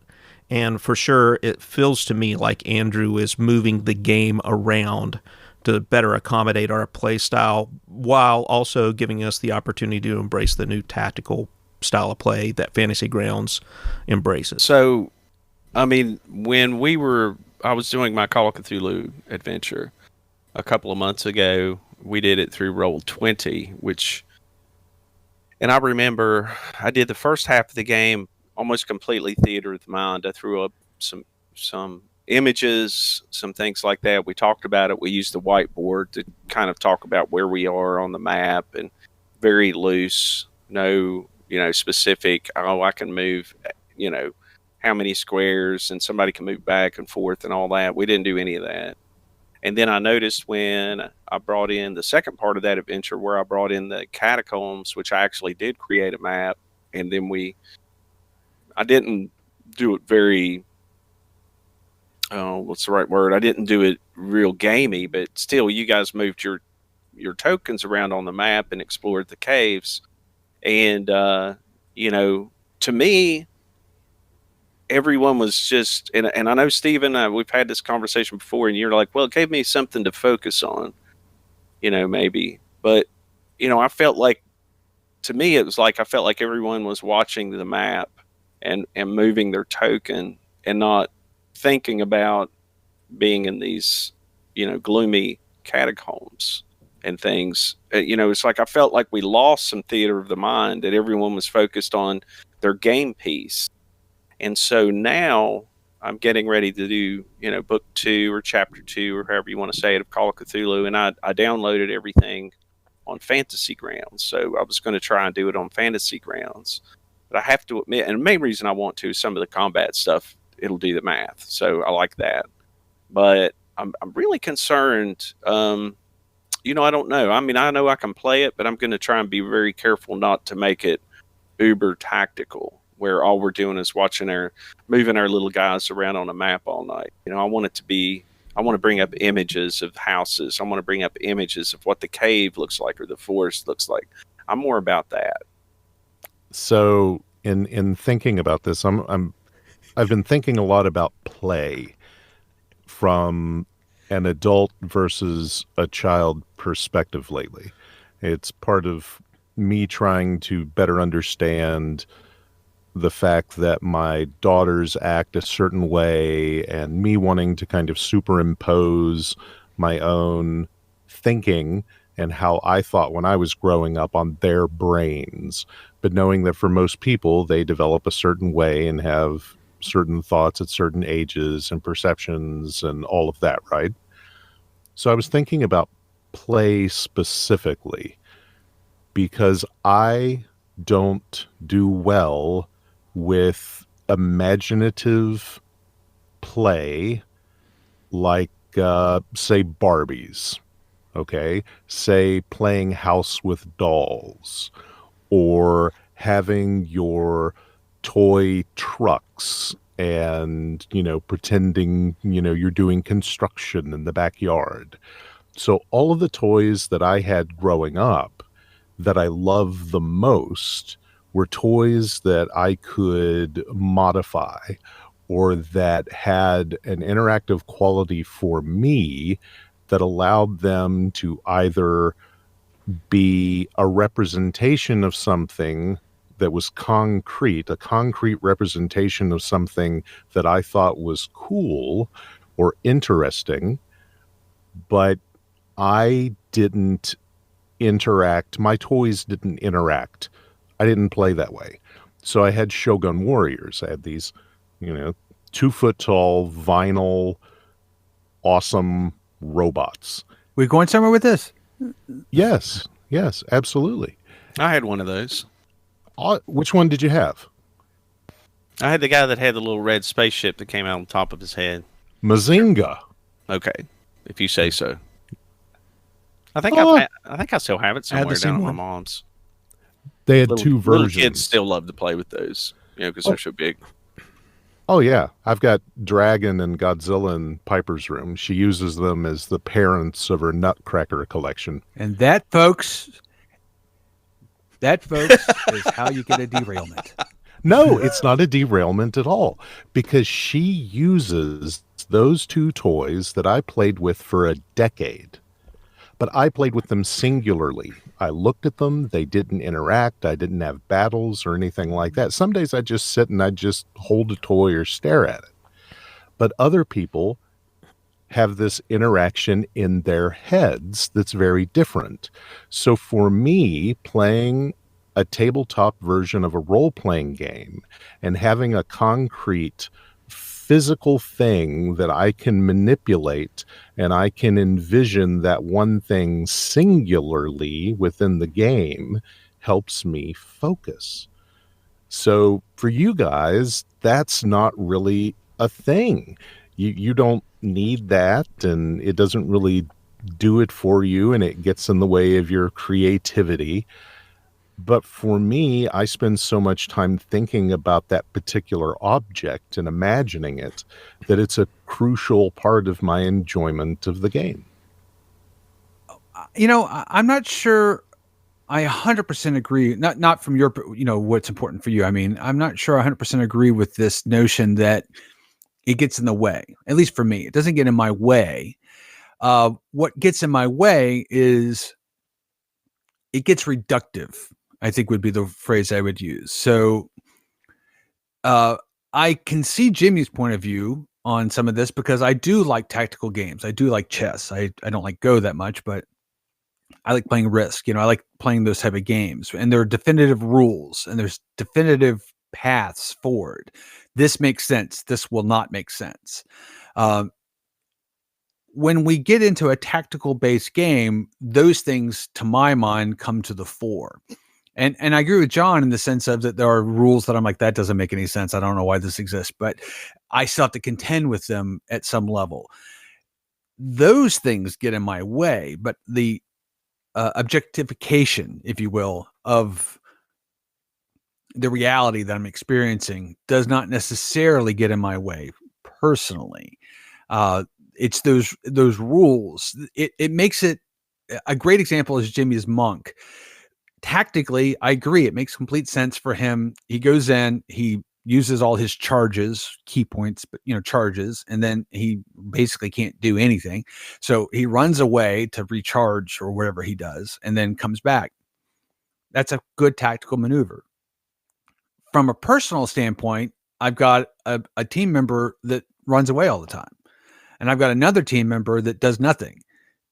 And for sure it feels to me like Andrew is moving the game around to better accommodate our play style, while also giving us the opportunity to embrace the new tactical style of play that Fantasy Grounds embraces. So, I mean, when I was doing my Call of Cthulhu adventure a couple of months ago, we did it through Roll20, and I remember I did the first half of the game almost completely theater of the mind. I threw up some images, some things like that. We talked about it. We used the whiteboard to kind of talk about where we are on the map, and very loose, no, specific, I can move, how many squares, and somebody can move back and forth and all that. We didn't do any of that. And then I noticed when I brought in the second part of that adventure, where I brought in the catacombs, which I actually did create a map, and then I didn't do it very, what's the right word? I didn't do it real gamey, but still, you guys moved your tokens around on the map and explored the caves. And, to me, everyone was just, and I know, Stephen, we've had this conversation before, and you're like, well, it gave me something to focus on, maybe. But, I felt like, to me, it was like I felt like everyone was watching the map and moving their token and not thinking about being in these gloomy catacombs and things. It's like I felt like we lost some theater of the mind, that everyone was focused on their game piece. And so now I'm getting ready to do, book 2 or chapter 2 or however you want to say it of Call of Cthulhu. And I downloaded everything on Fantasy Grounds. So I was going to try and do it on Fantasy Grounds. But I have to admit, and the main reason I want to is some of the combat stuff, it'll do the math. So I like that. But I'm really concerned. I don't know. I mean, I know I can play it, but I'm going to try and be very careful not to make it uber tactical, where all we're doing is moving our little guys around on a map all night. I want to bring up images of houses. I want to bring up images of what the cave looks like or the forest looks like. I'm more about that. So in thinking about this, I've been thinking a lot about play from an adult versus a child perspective lately. It's part of me trying to better understand the fact that my daughters act a certain way and me wanting to kind of superimpose my own thinking and how I thought when I was growing up on their brains, but knowing that for most people, they develop a certain way and have certain thoughts at certain ages and perceptions and all of that, right? So I was thinking about play specifically because I don't do well with imaginative play like, say, Barbies, okay? Say playing house with dolls or having your toy trucks and, pretending, you're doing construction in the backyard. So all of the toys that I had growing up that I loved the most were toys that I could modify or that had an interactive quality for me that allowed them to either be a representation of something that was concrete, a concrete representation of something that I thought was cool or interesting, but I didn't interact. My toys didn't interact. I didn't play that way. So I had Shogun Warriors. I had these, 2-foot tall vinyl, awesome robots. We're going somewhere with this? Yes, absolutely. I had one of those. Which one did you have? I had the guy that had the little red spaceship that came out on top of his head. Mazinga. Okay, if you say so. I think I still have it somewhere down at my mom's. They had two versions. Little kids still love to play with those, because they're so big. Oh yeah, I've got Dragon and Godzilla in Piper's room. She uses them as the parents of her Nutcracker collection. And that, folks, is how you get a derailment. No, it's not a derailment at all, because she uses those two toys that I played with for a decade. But I played with them singularly. I looked at them. They didn't interact. I didn't have battles or anything like that. Some days I'd just sit and I'd just hold a toy or stare at it. But other people have this interaction in their heads that's very different. So for me, playing a tabletop version of a role-playing game and having a concrete physical thing that I can manipulate and I can envision that one thing singularly within the game helps me focus. So for you guys, that's not really a thing. You don't need that, and it doesn't really do it for you, and it gets in the way of your creativity. But for me, I spend so much time thinking about that particular object and imagining it that it's a crucial part of my enjoyment of the game. I'm not sure I 100% agree. Not from your, what's important for you. I mean, I'm not sure I 100% agree with this notion that it gets in the way. At least for me, it doesn't get in my way. What gets in my way is it gets reductive, I think would be the phrase I would use. So I can see Jimmy's point of view on some of this because I do like tactical games. I do like chess. I don't like Go that much, but I like playing Risk. I like playing those type of games. And there are definitive rules and there's definitive paths forward. This makes sense. This will not make sense. When we get into a tactical based game, those things, to my mind, come to the fore. And I agree with John in the sense of that there are rules that I'm like, that doesn't make any sense. I don't know why this exists, but I still have to contend with them at some level. Those things get in my way, but the objectification, if you will, of the reality that I'm experiencing does not necessarily get in my way personally. It's those rules. It makes it a great example is Jimmy's monk. Tactically, I agree. It makes complete sense for him. He goes in, he uses all his charges, key points, but charges, and then he basically can't do anything. So he runs away to recharge or whatever he does, and then comes back. That's a good tactical maneuver. From a personal standpoint, I've got a team member that runs away all the time. And I've got another team member that does nothing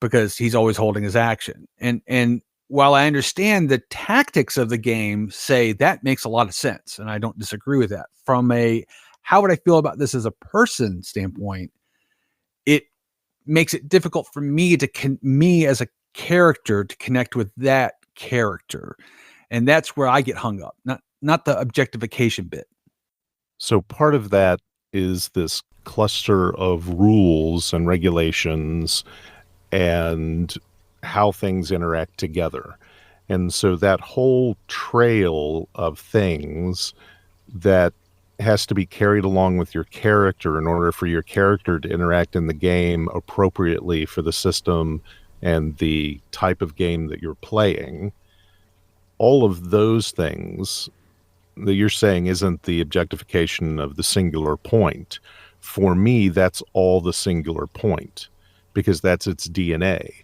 because he's always holding his action. And while I understand the tactics of the game say that makes a lot of sense, and I don't disagree with that, from a how would I feel about this as a person standpoint, it makes it difficult for me me as a character to connect with that character. And that's where I get hung up, not the objectification bit. So part of that is this cluster of rules and regulations and how things interact together. And so that whole trail of things that has to be carried along with your character in order for your character to interact in the game appropriately for the system and the type of game that you're playing. All of those things that you're saying isn't the objectification of the singular point. For me, that's all the singular point because that's its DNA.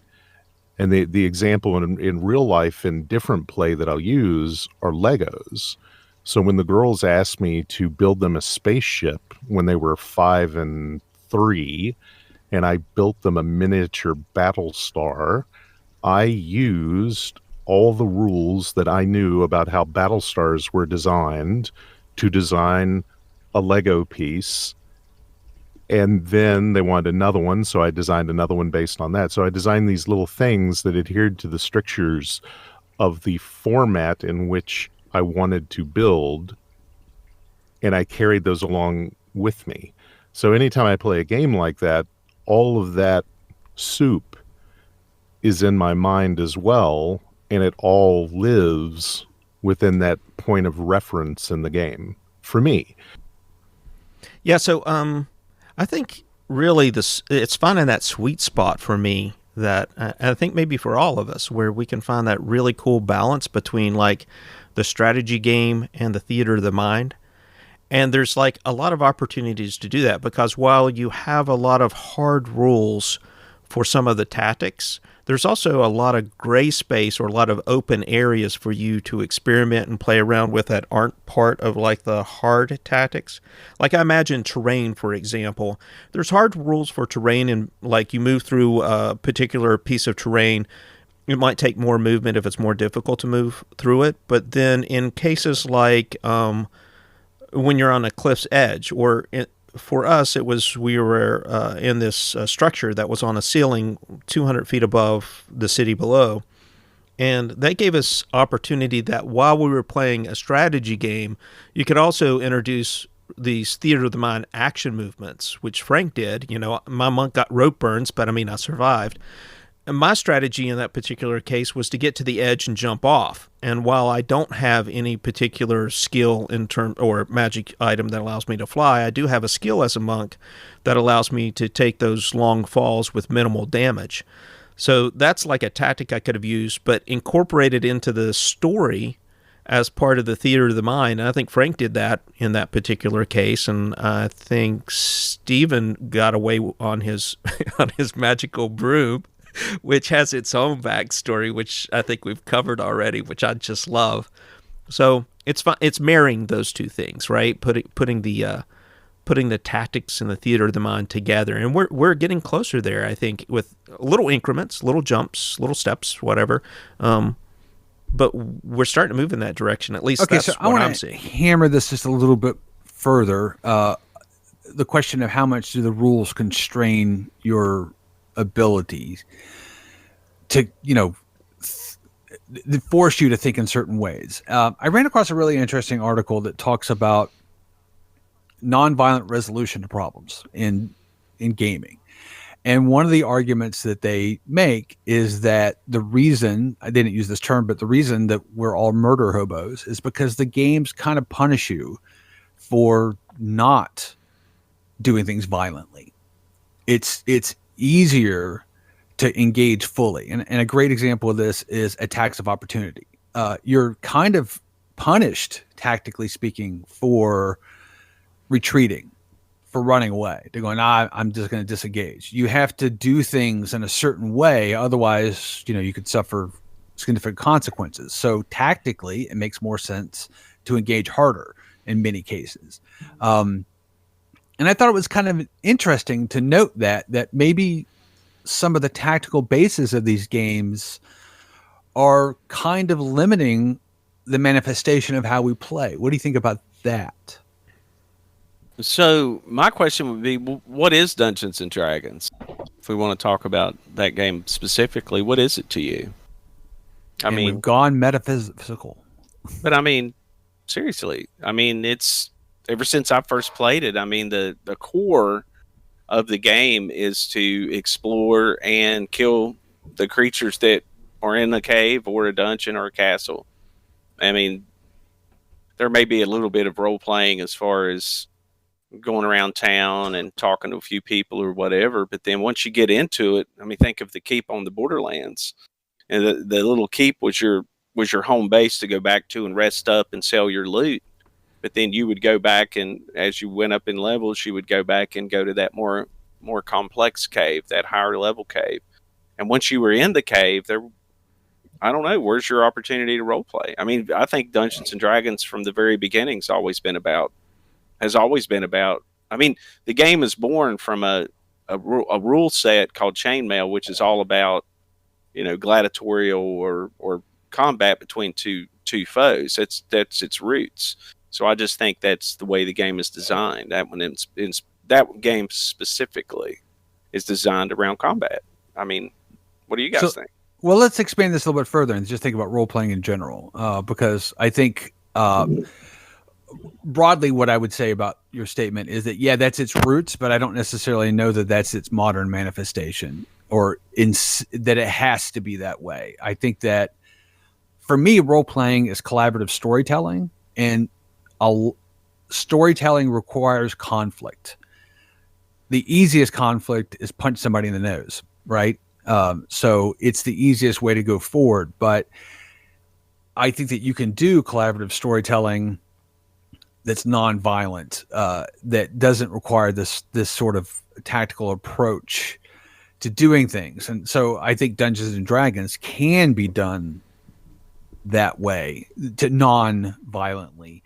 And the example in real life in different play that I'll use are Legos. So when the girls asked me to build them a spaceship when they were 5 and 3, and I built them a miniature battle star, I used all the rules that I knew about how battle stars were designed to design a Lego piece. And then they wanted another one, so I designed another one based on that. So I designed these little things that adhered to the strictures of the format in which I wanted to build, and I carried those along with me. So anytime I play a game like that, all of that soup is in my mind as well, and it all lives within that point of reference in the game for me. Yeah, so I think really it's finding that sweet spot for me that I think maybe for all of us where we can find that really cool balance between like the strategy game and the theater of the mind. And there's like a lot of opportunities to do that because while you have a lot of hard rules for some of the tactics, there's also a lot of gray space or a lot of open areas for you to experiment and play around with that aren't part of like the hard tactics. Like I imagine terrain, for example. There's hard rules for terrain, and like you move through a particular piece of terrain, it might take more movement if it's more difficult to move through it. But then in cases like when you're on a cliff's edge, or for us, it was we were in this structure that was on a ceiling 200 feet above the city below. And that gave us opportunity that while we were playing a strategy game, you could also introduce these theater of the mind action movements, which Frank did. My monk got rope burns, but I survived. And my strategy in that particular case was to get to the edge and jump off. And while I don't have any particular skill or magic item that allows me to fly, I do have a skill as a monk that allows me to take those long falls with minimal damage. So that's like a tactic I could have used, but incorporated into the story as part of the theater of the mind. And I think Frank did that in that particular case, and I think Steven got away on his on his magical broom, which has its own backstory, which I think we've covered already, which I just love. So it's fun. It's marrying those two things, right? Putting the putting the tactics and the theater of the mind together. And we're getting closer there, I think, with little increments, little jumps, little steps, whatever. But we're starting to move in that direction. At least that's so what I'm I seeing. Hammer this just a little bit further. The question of how much do the rules constrain your abilities to, force you to think in certain ways. I ran across a really interesting article that talks about nonviolent resolution to problems in gaming. And one of the arguments that they make is that the reason, I didn't use this term, but the reason that we're all murder hobos is because the games kind of punish you for not doing things violently. It's easier to engage fully. And a great example of this is attacks of opportunity. You're kind of punished, tactically speaking, for retreating, for running away. They're going, I'm just going to disengage. You have to do things in a certain way. Otherwise, you could suffer significant consequences. So tactically, it makes more sense to engage harder in many cases. And I thought it was kind of interesting to note that maybe some of the tactical bases of these games are kind of limiting the manifestation of how we play. What do you think about that? So my question would be, what is Dungeons and Dragons? If we want to talk about that game specifically, what is it to you? We've gone metaphysical. But seriously, it's ever since I first played it. The core of the game is to explore and kill the creatures that are in the cave or a dungeon or a castle. There may be a little bit of role playing as far as going around town and talking to a few people or whatever, but then once you get into it, think of the keep on the Borderlands, and the little keep was your home base to go back to and rest up and sell your loot. But then you would go back, and as you went up in levels, you would go back and go to that more complex cave, that higher level cave. And once you were in the cave, I don't know, where's your opportunity to role play? I think Dungeons and Dragons from the very beginning has always been about. The game is born from a rule set called Chainmail, which is all about, gladiatorial or combat between two foes. That's its roots. So I just think that's the way the game is designed. That game specifically is designed around combat. What do you guys think? Well, let's expand this a little bit further and just think about role playing in general, because I think broadly what I would say about your statement is that, yeah, that's its roots, but I don't necessarily know that that's its modern manifestation or that it has to be that way. I think that for me, role playing is collaborative storytelling, and storytelling requires conflict. The easiest conflict is punch somebody in the nose, right? So it's the easiest way to go forward. But I think that you can do collaborative storytelling that's non-violent, that doesn't require this sort of tactical approach to doing things. And so I think Dungeons and Dragons can be done that way, to non-violently.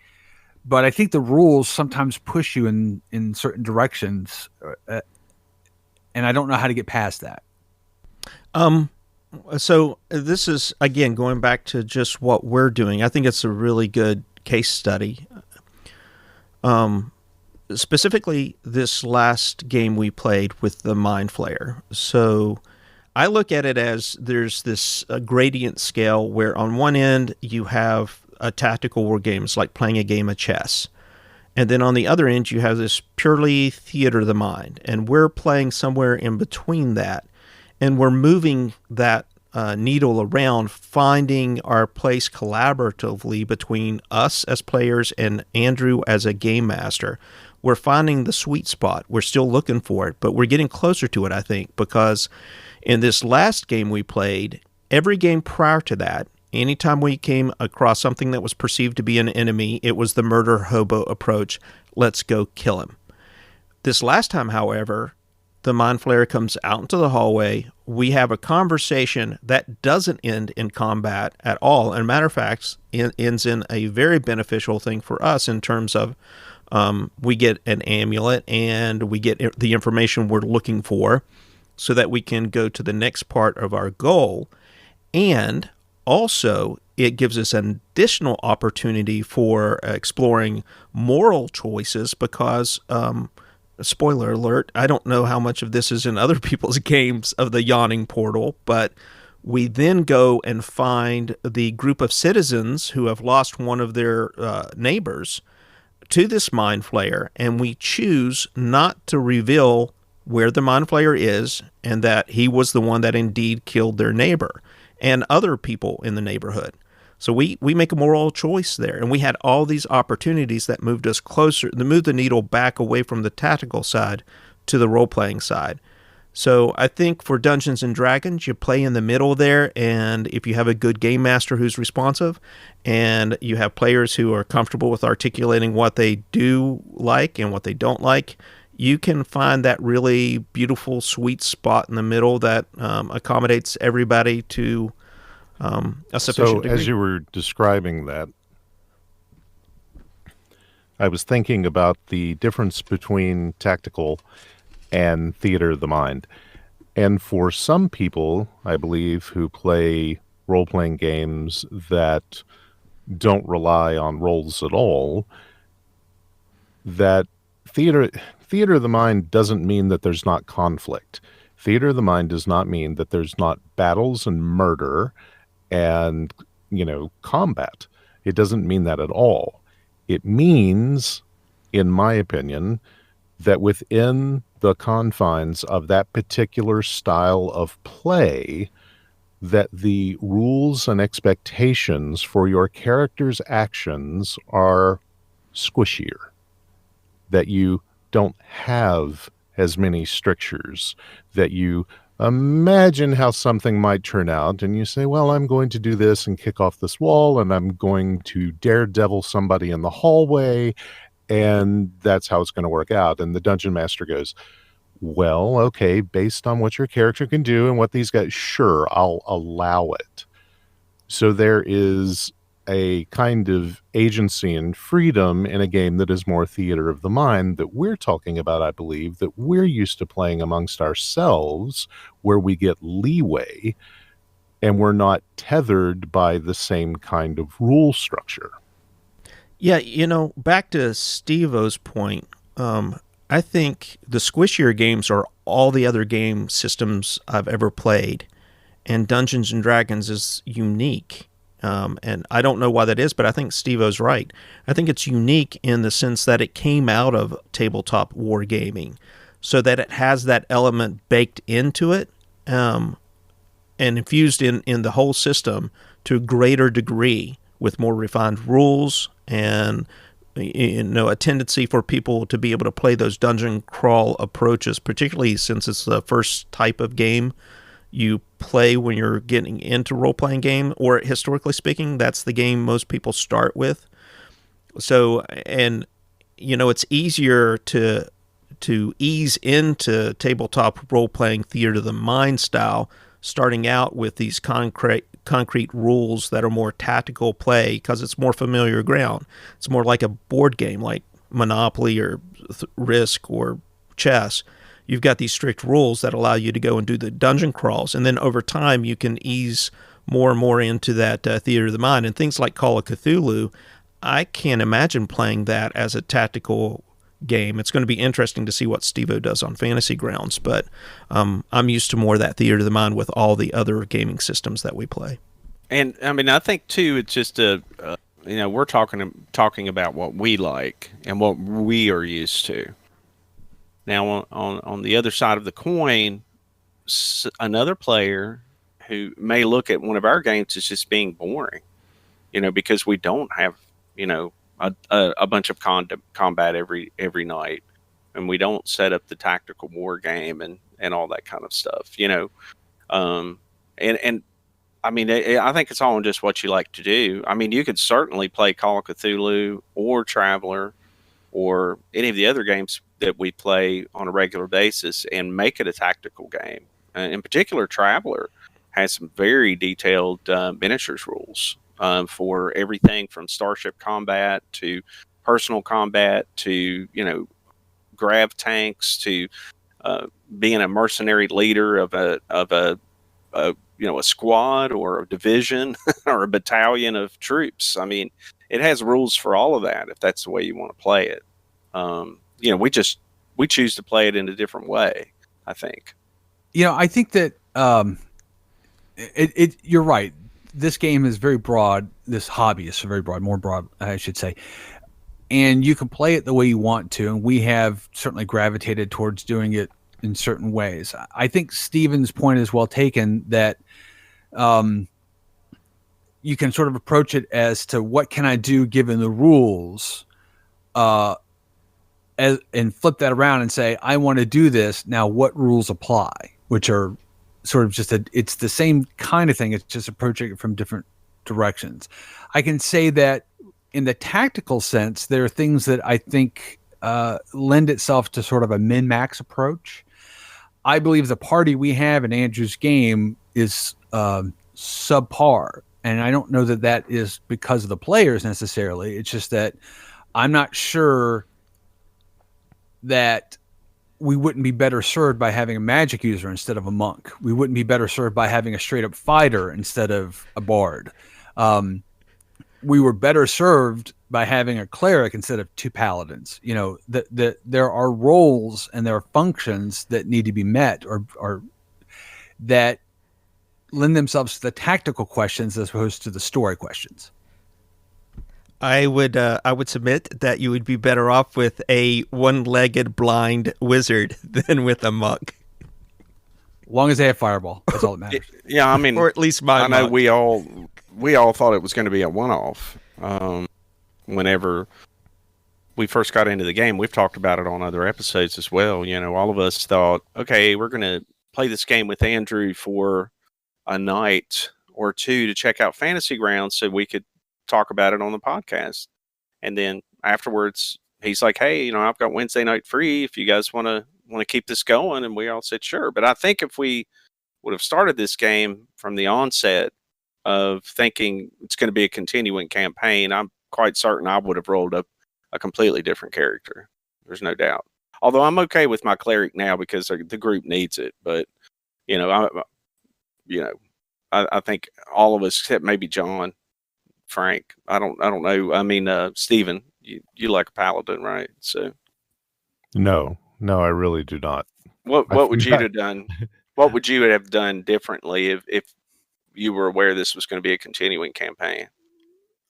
But I think the rules sometimes push you in certain directions, and I don't know how to get past that. So this is, again, going back to just what we're doing. I think it's a really good case study. Specifically, this last game we played with the Mind Flayer. So I look at it as there's this gradient scale where on one end you have a tactical war game. It's like playing a game of chess. And then on the other end, you have this purely theater of the mind. And we're playing somewhere in between that. And we're moving that needle around, finding our place collaboratively between us as players and Andrew as a game master. We're finding the sweet spot. We're still looking for it, but we're getting closer to it, I think, because in this last game we played, every game prior to that, anytime we came across something that was perceived to be an enemy, it was the murder hobo approach. Let's go kill him. This last time, however, the Mind Flayer comes out into the hallway. We have a conversation that doesn't end in combat at all. And matter of fact, it ends in a very beneficial thing for us in terms of we get an amulet and we get the information we're looking for so that we can go to the next part of our goal. And also, it gives us an additional opportunity for exploring moral choices because, spoiler alert, I don't know how much of this is in other people's games of the Yawning Portal, but we then go and find the group of citizens who have lost one of their neighbors to this mind flayer, and we choose not to reveal where the mind flayer is and that he was the one that indeed killed their neighbor and other people in the neighborhood. So we make a moral choice there, and we had all these opportunities that moved us closer, that moved the needle back away from the tactical side to the role-playing side. So I think for Dungeons and Dragons, you play in the middle there, and if you have a good game master who's responsive, and you have players who are comfortable with articulating what they do like and what they don't like, you can find that really beautiful, sweet spot in the middle that accommodates everybody to a sufficient degree. As you were describing that, I was thinking about the difference between tactical and theater of the mind. And for some people, I believe, who play role-playing games that don't rely on roles at all, that theater of the mind doesn't mean that there's not conflict. Theater of the mind does not mean that there's not battles and murder and, combat. It doesn't mean that at all. It means, in my opinion, that within the confines of that particular style of play, that the rules and expectations for your character's actions are squishier, that you don't have as many strictures, that you imagine how something might turn out, and you say, well, I'm going to do this and kick off this wall, and I'm going to daredevil somebody in the hallway, and that's how it's going to work out. And the dungeon master goes, well, okay, based on what your character can do and what these guys, sure, I'll allow it. So there is a kind of agency and freedom in a game that is more theater of the mind that we're talking about, I believe, that we're used to playing amongst ourselves, where we get leeway and we're not tethered by the same kind of rule structure. Yeah, back to Steve-O's point, I think the squishier games are all the other game systems I've ever played, and Dungeons and Dragons is unique. And I don't know why that is, but I think Steve-O's right. I think it's unique in the sense that it came out of tabletop wargaming, so that it has that element baked into it and infused in the whole system to a greater degree with more refined rules and a tendency for people to be able to play those dungeon crawl approaches, particularly since it's the first type of game you play when you're getting into role-playing game, or historically speaking, that's the game most people start with. So, and it's easier to ease into tabletop role-playing theater of the mind style, starting out with these concrete rules that are more tactical play because it's more familiar ground. It's more like a board game, like Monopoly or Risk or chess. You've got these strict rules that allow you to go and do the dungeon crawls. And then over time, you can ease more and more into that theater of the mind. And things like Call of Cthulhu, I can't imagine playing that as a tactical game. It's going to be interesting to see what Steve-O does on Fantasy Grounds. But I'm used to more of that theater of the mind with all the other gaming systems that we play. And, I think, too, it's just we're talking about what we like and what we are used to. Now, on the other side of the coin, another player who may look at one of our games as just being boring, because we don't have, a bunch of combat every night, and we don't set up the tactical war game and all that kind of stuff, and I mean, I think it's all in just what you like to do. I mean, you could certainly play Call of Cthulhu or Traveler or any of the other games that we play on a regular basis and make it a tactical game. In particular, Traveler has some very detailed miniatures rules for everything from starship combat to personal combat to, grav tanks to being a mercenary leader of a squad or a division or a battalion of troops. I mean, it has rules for all of that if that's the way you want to play it. We choose to play it in a different way, I think. I think that you're right. This game is very broad. This hobby is very broad, more broad, I should say. And you can play it the way you want to. And we have certainly gravitated towards doing it in certain ways. I think Steven's point is well taken that you can sort of approach it as to what can I do given the rules, and flip that around and say, I want to do this. Now, what rules apply? Which are sort of it's the same kind of thing. It's just approaching it from different directions. I can say that in the tactical sense, there are things that I think lend itself to sort of a min-max approach. I believe the party we have in Andrew's game is subpar. And I don't know that that is because of the players necessarily. It's just that I'm not sure that we wouldn't be better served by having a magic user instead of a monk. We wouldn't be better served by having a straight up fighter instead of a bard. We were better served by having a cleric instead of two paladins. There are roles and there are functions that need to be met or that lend themselves to the tactical questions as opposed to the story questions. I would submit that you would be better off with a one-legged blind wizard than with a monk. As long as they have fireball, that's all that matters. Yeah, I mean, or at least my I know monk. we all thought it was going to be a one-off. Whenever we first got into the game, we've talked about it on other episodes as well. All of us thought, okay, we're going to play this game with Andrew for a night or two to check out Fantasy Grounds so we could talk about it on the podcast. And then afterwards, he's like, hey, I've got Wednesday night free if you guys want to keep this going. And we all said, sure. But I think if we would have started this game from the onset of thinking it's going to be a continuing campaign, I'm quite certain I would have rolled up a completely different character. There's no doubt. Although I'm okay with my cleric now because the group needs it. But, I think all of us, except maybe John, Frank, I don't know. I mean, Steven, you like a paladin, right? So No, I really do not. What would you have done? What would you have done differently if you were aware this was going to be a continuing campaign?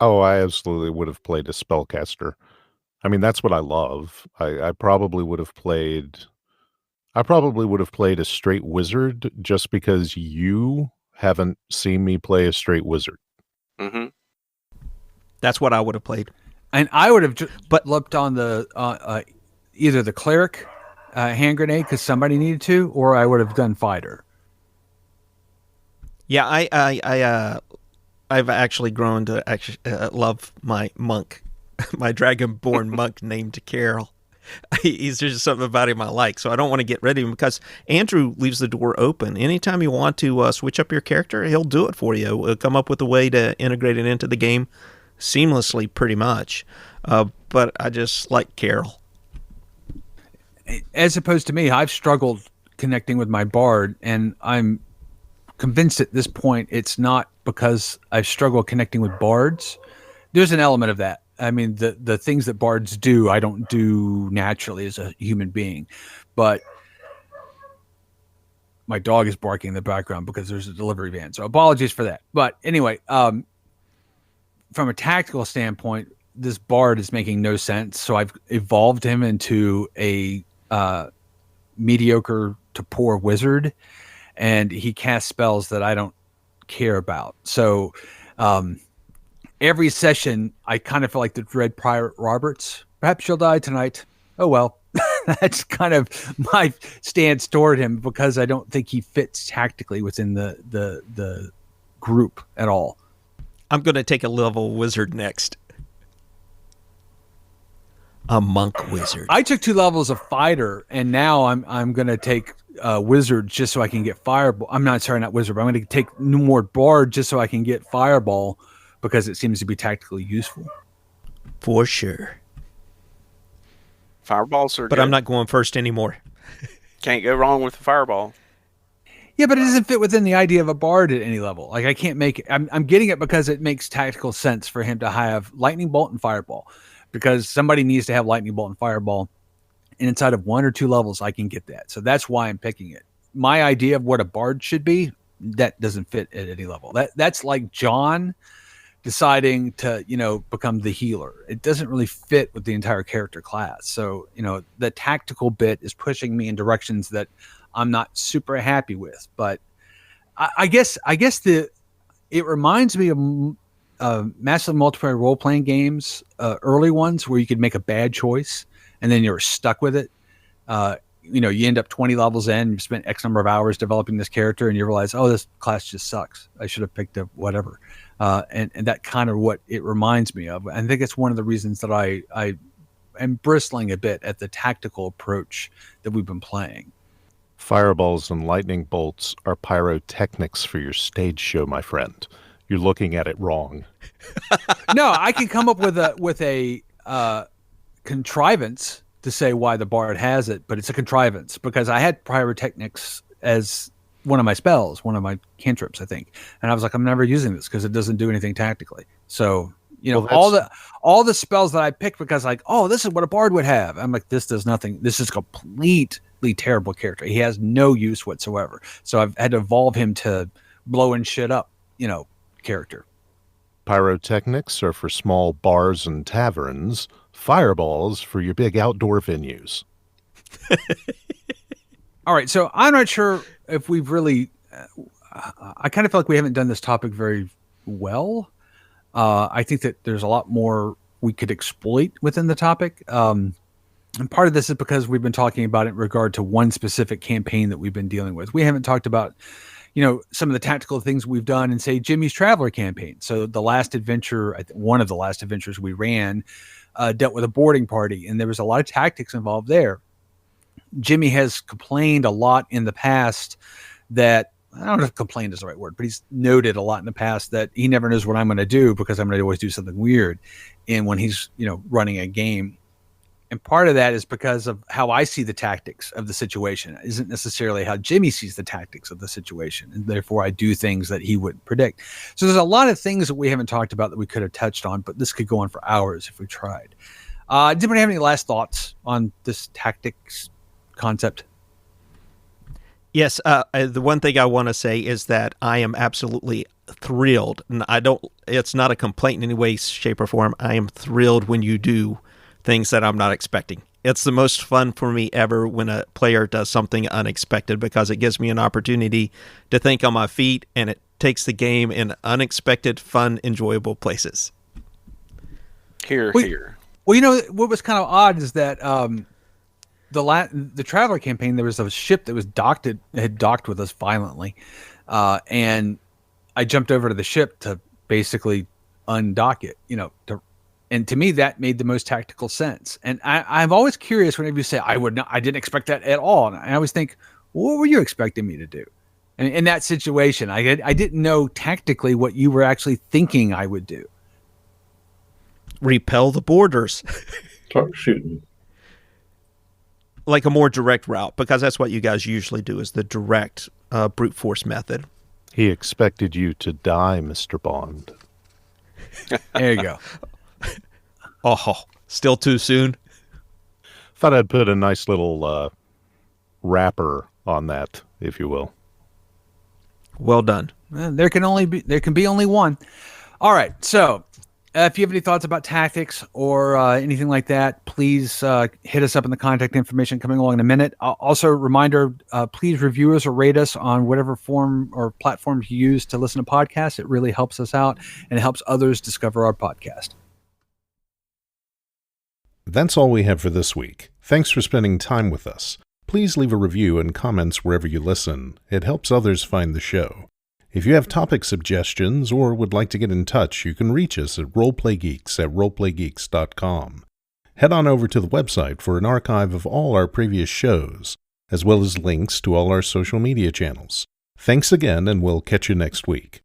Oh, I absolutely would have played a spellcaster. I mean, that's what I love. I probably would have played a straight wizard just because you haven't seen me play a straight wizard. Mm-hmm. That's what I would have played. And I would have leapt on the either the cleric hand grenade because somebody needed to, or I would have done fighter. Yeah, I've actually grown to love my monk, my dragonborn monk named Carol. He's just something about him I like, so I don't want to get rid of him because Andrew leaves the door open. Anytime you want to switch up your character, he'll do it for you. He'll come up with a way to integrate it into the game seamlessly, pretty much. But I just like Carol. As opposed to me, I've struggled connecting with my bard, and I'm convinced at this point it's not because I've struggled connecting with bards. There's an element of that. I mean, the things that bards do, I don't do naturally as a human being. But my dog is barking in the background because there's a delivery van. So apologies for that. But anyway, from a tactical standpoint, this bard is making no sense. So I've evolved him into a mediocre to poor wizard. And he casts spells that I don't care about. So every session, I kind of feel like the Dread Pirate Roberts. Perhaps you'll die tonight. Oh, well. That's kind of my stance toward him because I don't think he fits tactically within the group at all. I'm going to take a level wizard next. A monk wizard. I took 2 levels of fighter, and now I'm going to take wizard just so I can get fireball. I'm not wizard, but I'm going to take more bard just so I can get fireball because it seems to be tactically useful. For sure. Fireballs are But good. I'm not going first anymore. Can't go wrong with a fireball. Yeah, but it doesn't fit within the idea of a bard at any level. Like I can't make it. I'm getting it because it makes tactical sense for him to have lightning bolt and fireball, because somebody needs to have lightning bolt and fireball, and inside of 1 or 2 levels, I can get that. So that's why I'm picking it. My idea of what a bard should be, that doesn't fit at any level. That's like John deciding to, become the healer. It doesn't really fit with the entire character class. So, the tactical bit is pushing me in directions that I'm not super happy with. But I guess it reminds me of massive multiplayer role-playing games, early ones where you could make a bad choice and then you're stuck with it. You end up 20 levels in, you've spent X number of hours developing this character, and you realize, oh, this class just sucks. I should have picked up whatever. And that kind of what it reminds me of. I think it's one of the reasons that I am bristling a bit at the tactical approach that we've been playing. Fireballs and lightning bolts are pyrotechnics for your stage show, my friend. You're looking at it wrong. No, I can come up with a contrivance to say why the bard has it, but it's a contrivance because I had pyrotechnics as one of my spells, one of my cantrips, I think, and I was like, I'm never using this because it doesn't do anything tactically. So all the spells that I picked because like, oh, this is what a bard would have. I'm like, this does nothing. This is a completely terrible character. He has no use whatsoever. So I've had to evolve him to blowing shit up, character. Pyrotechnics are for small bars and taverns. Fireballs for your big outdoor venues. All right, so I'm not sure if we've really. I kind of feel like we haven't done this topic very well. I think that there's a lot more we could exploit within the topic. And part of this is because we've been talking about it in regard to one specific campaign that we've been dealing with. We haven't talked about, some of the tactical things we've done in, say, Jimmy's Traveler campaign. So the last adventure, one of the last adventures we ran, dealt with a boarding party, and there was a lot of tactics involved there. Jimmy has complained a lot in the past that, I don't know if complained is the right word, but he's noted a lot in the past that he never knows what I'm going to do because I'm going to always do something weird. And when he's, running a game, and part of that is because of how I see the tactics of the situation. It isn't necessarily how Jimmy sees the tactics of the situation. And therefore I do things that he wouldn't predict. So there's a lot of things that we haven't talked about that we could have touched on, but this could go on for hours if we tried. Did anybody have any last thoughts on this tactics concept? Yes, the one thing I want to say is that I am absolutely thrilled, and it's not a complaint in any way, shape, or form. I am thrilled when you do things that I'm not expecting. It's the most fun for me ever when a player does something unexpected because it gives me an opportunity to think on my feet, and it takes the game in unexpected, fun, enjoyable places. Here. Well, what was kind of odd is that the Traveler campaign, there was a ship that was had docked with us violently, and I jumped over to the ship to basically undock it, and to me that made the most tactical sense. And I'm always curious whenever you say I didn't expect that at all, and I always think, what were you expecting me to do? And in that situation, I didn't know tactically what you were actually thinking I would do. Repel the boarders. Start shooting. Like a more direct route, because that's what you guys usually do, is the direct brute force method. He expected you to die, Mr. Bond. There you go. Oh, still too soon? Thought I'd put a nice little wrapper on that, if you will. Well done. There can be only one. All right, so if you have any thoughts about tactics or anything like that, please hit us up in the contact information coming along in a minute. Also, reminder, please review us or rate us on whatever form or platforms you use to listen to podcasts. It really helps us out and it helps others discover our podcast. That's all we have for this week. Thanks for spending time with us. Please leave a review and comments wherever you listen. It helps others find the show. If you have topic suggestions or would like to get in touch, you can reach us at roleplaygeeks@roleplaygeeks.com. Head on over to the website for an archive of all our previous shows, as well as links to all our social media channels. Thanks again, and we'll catch you next week.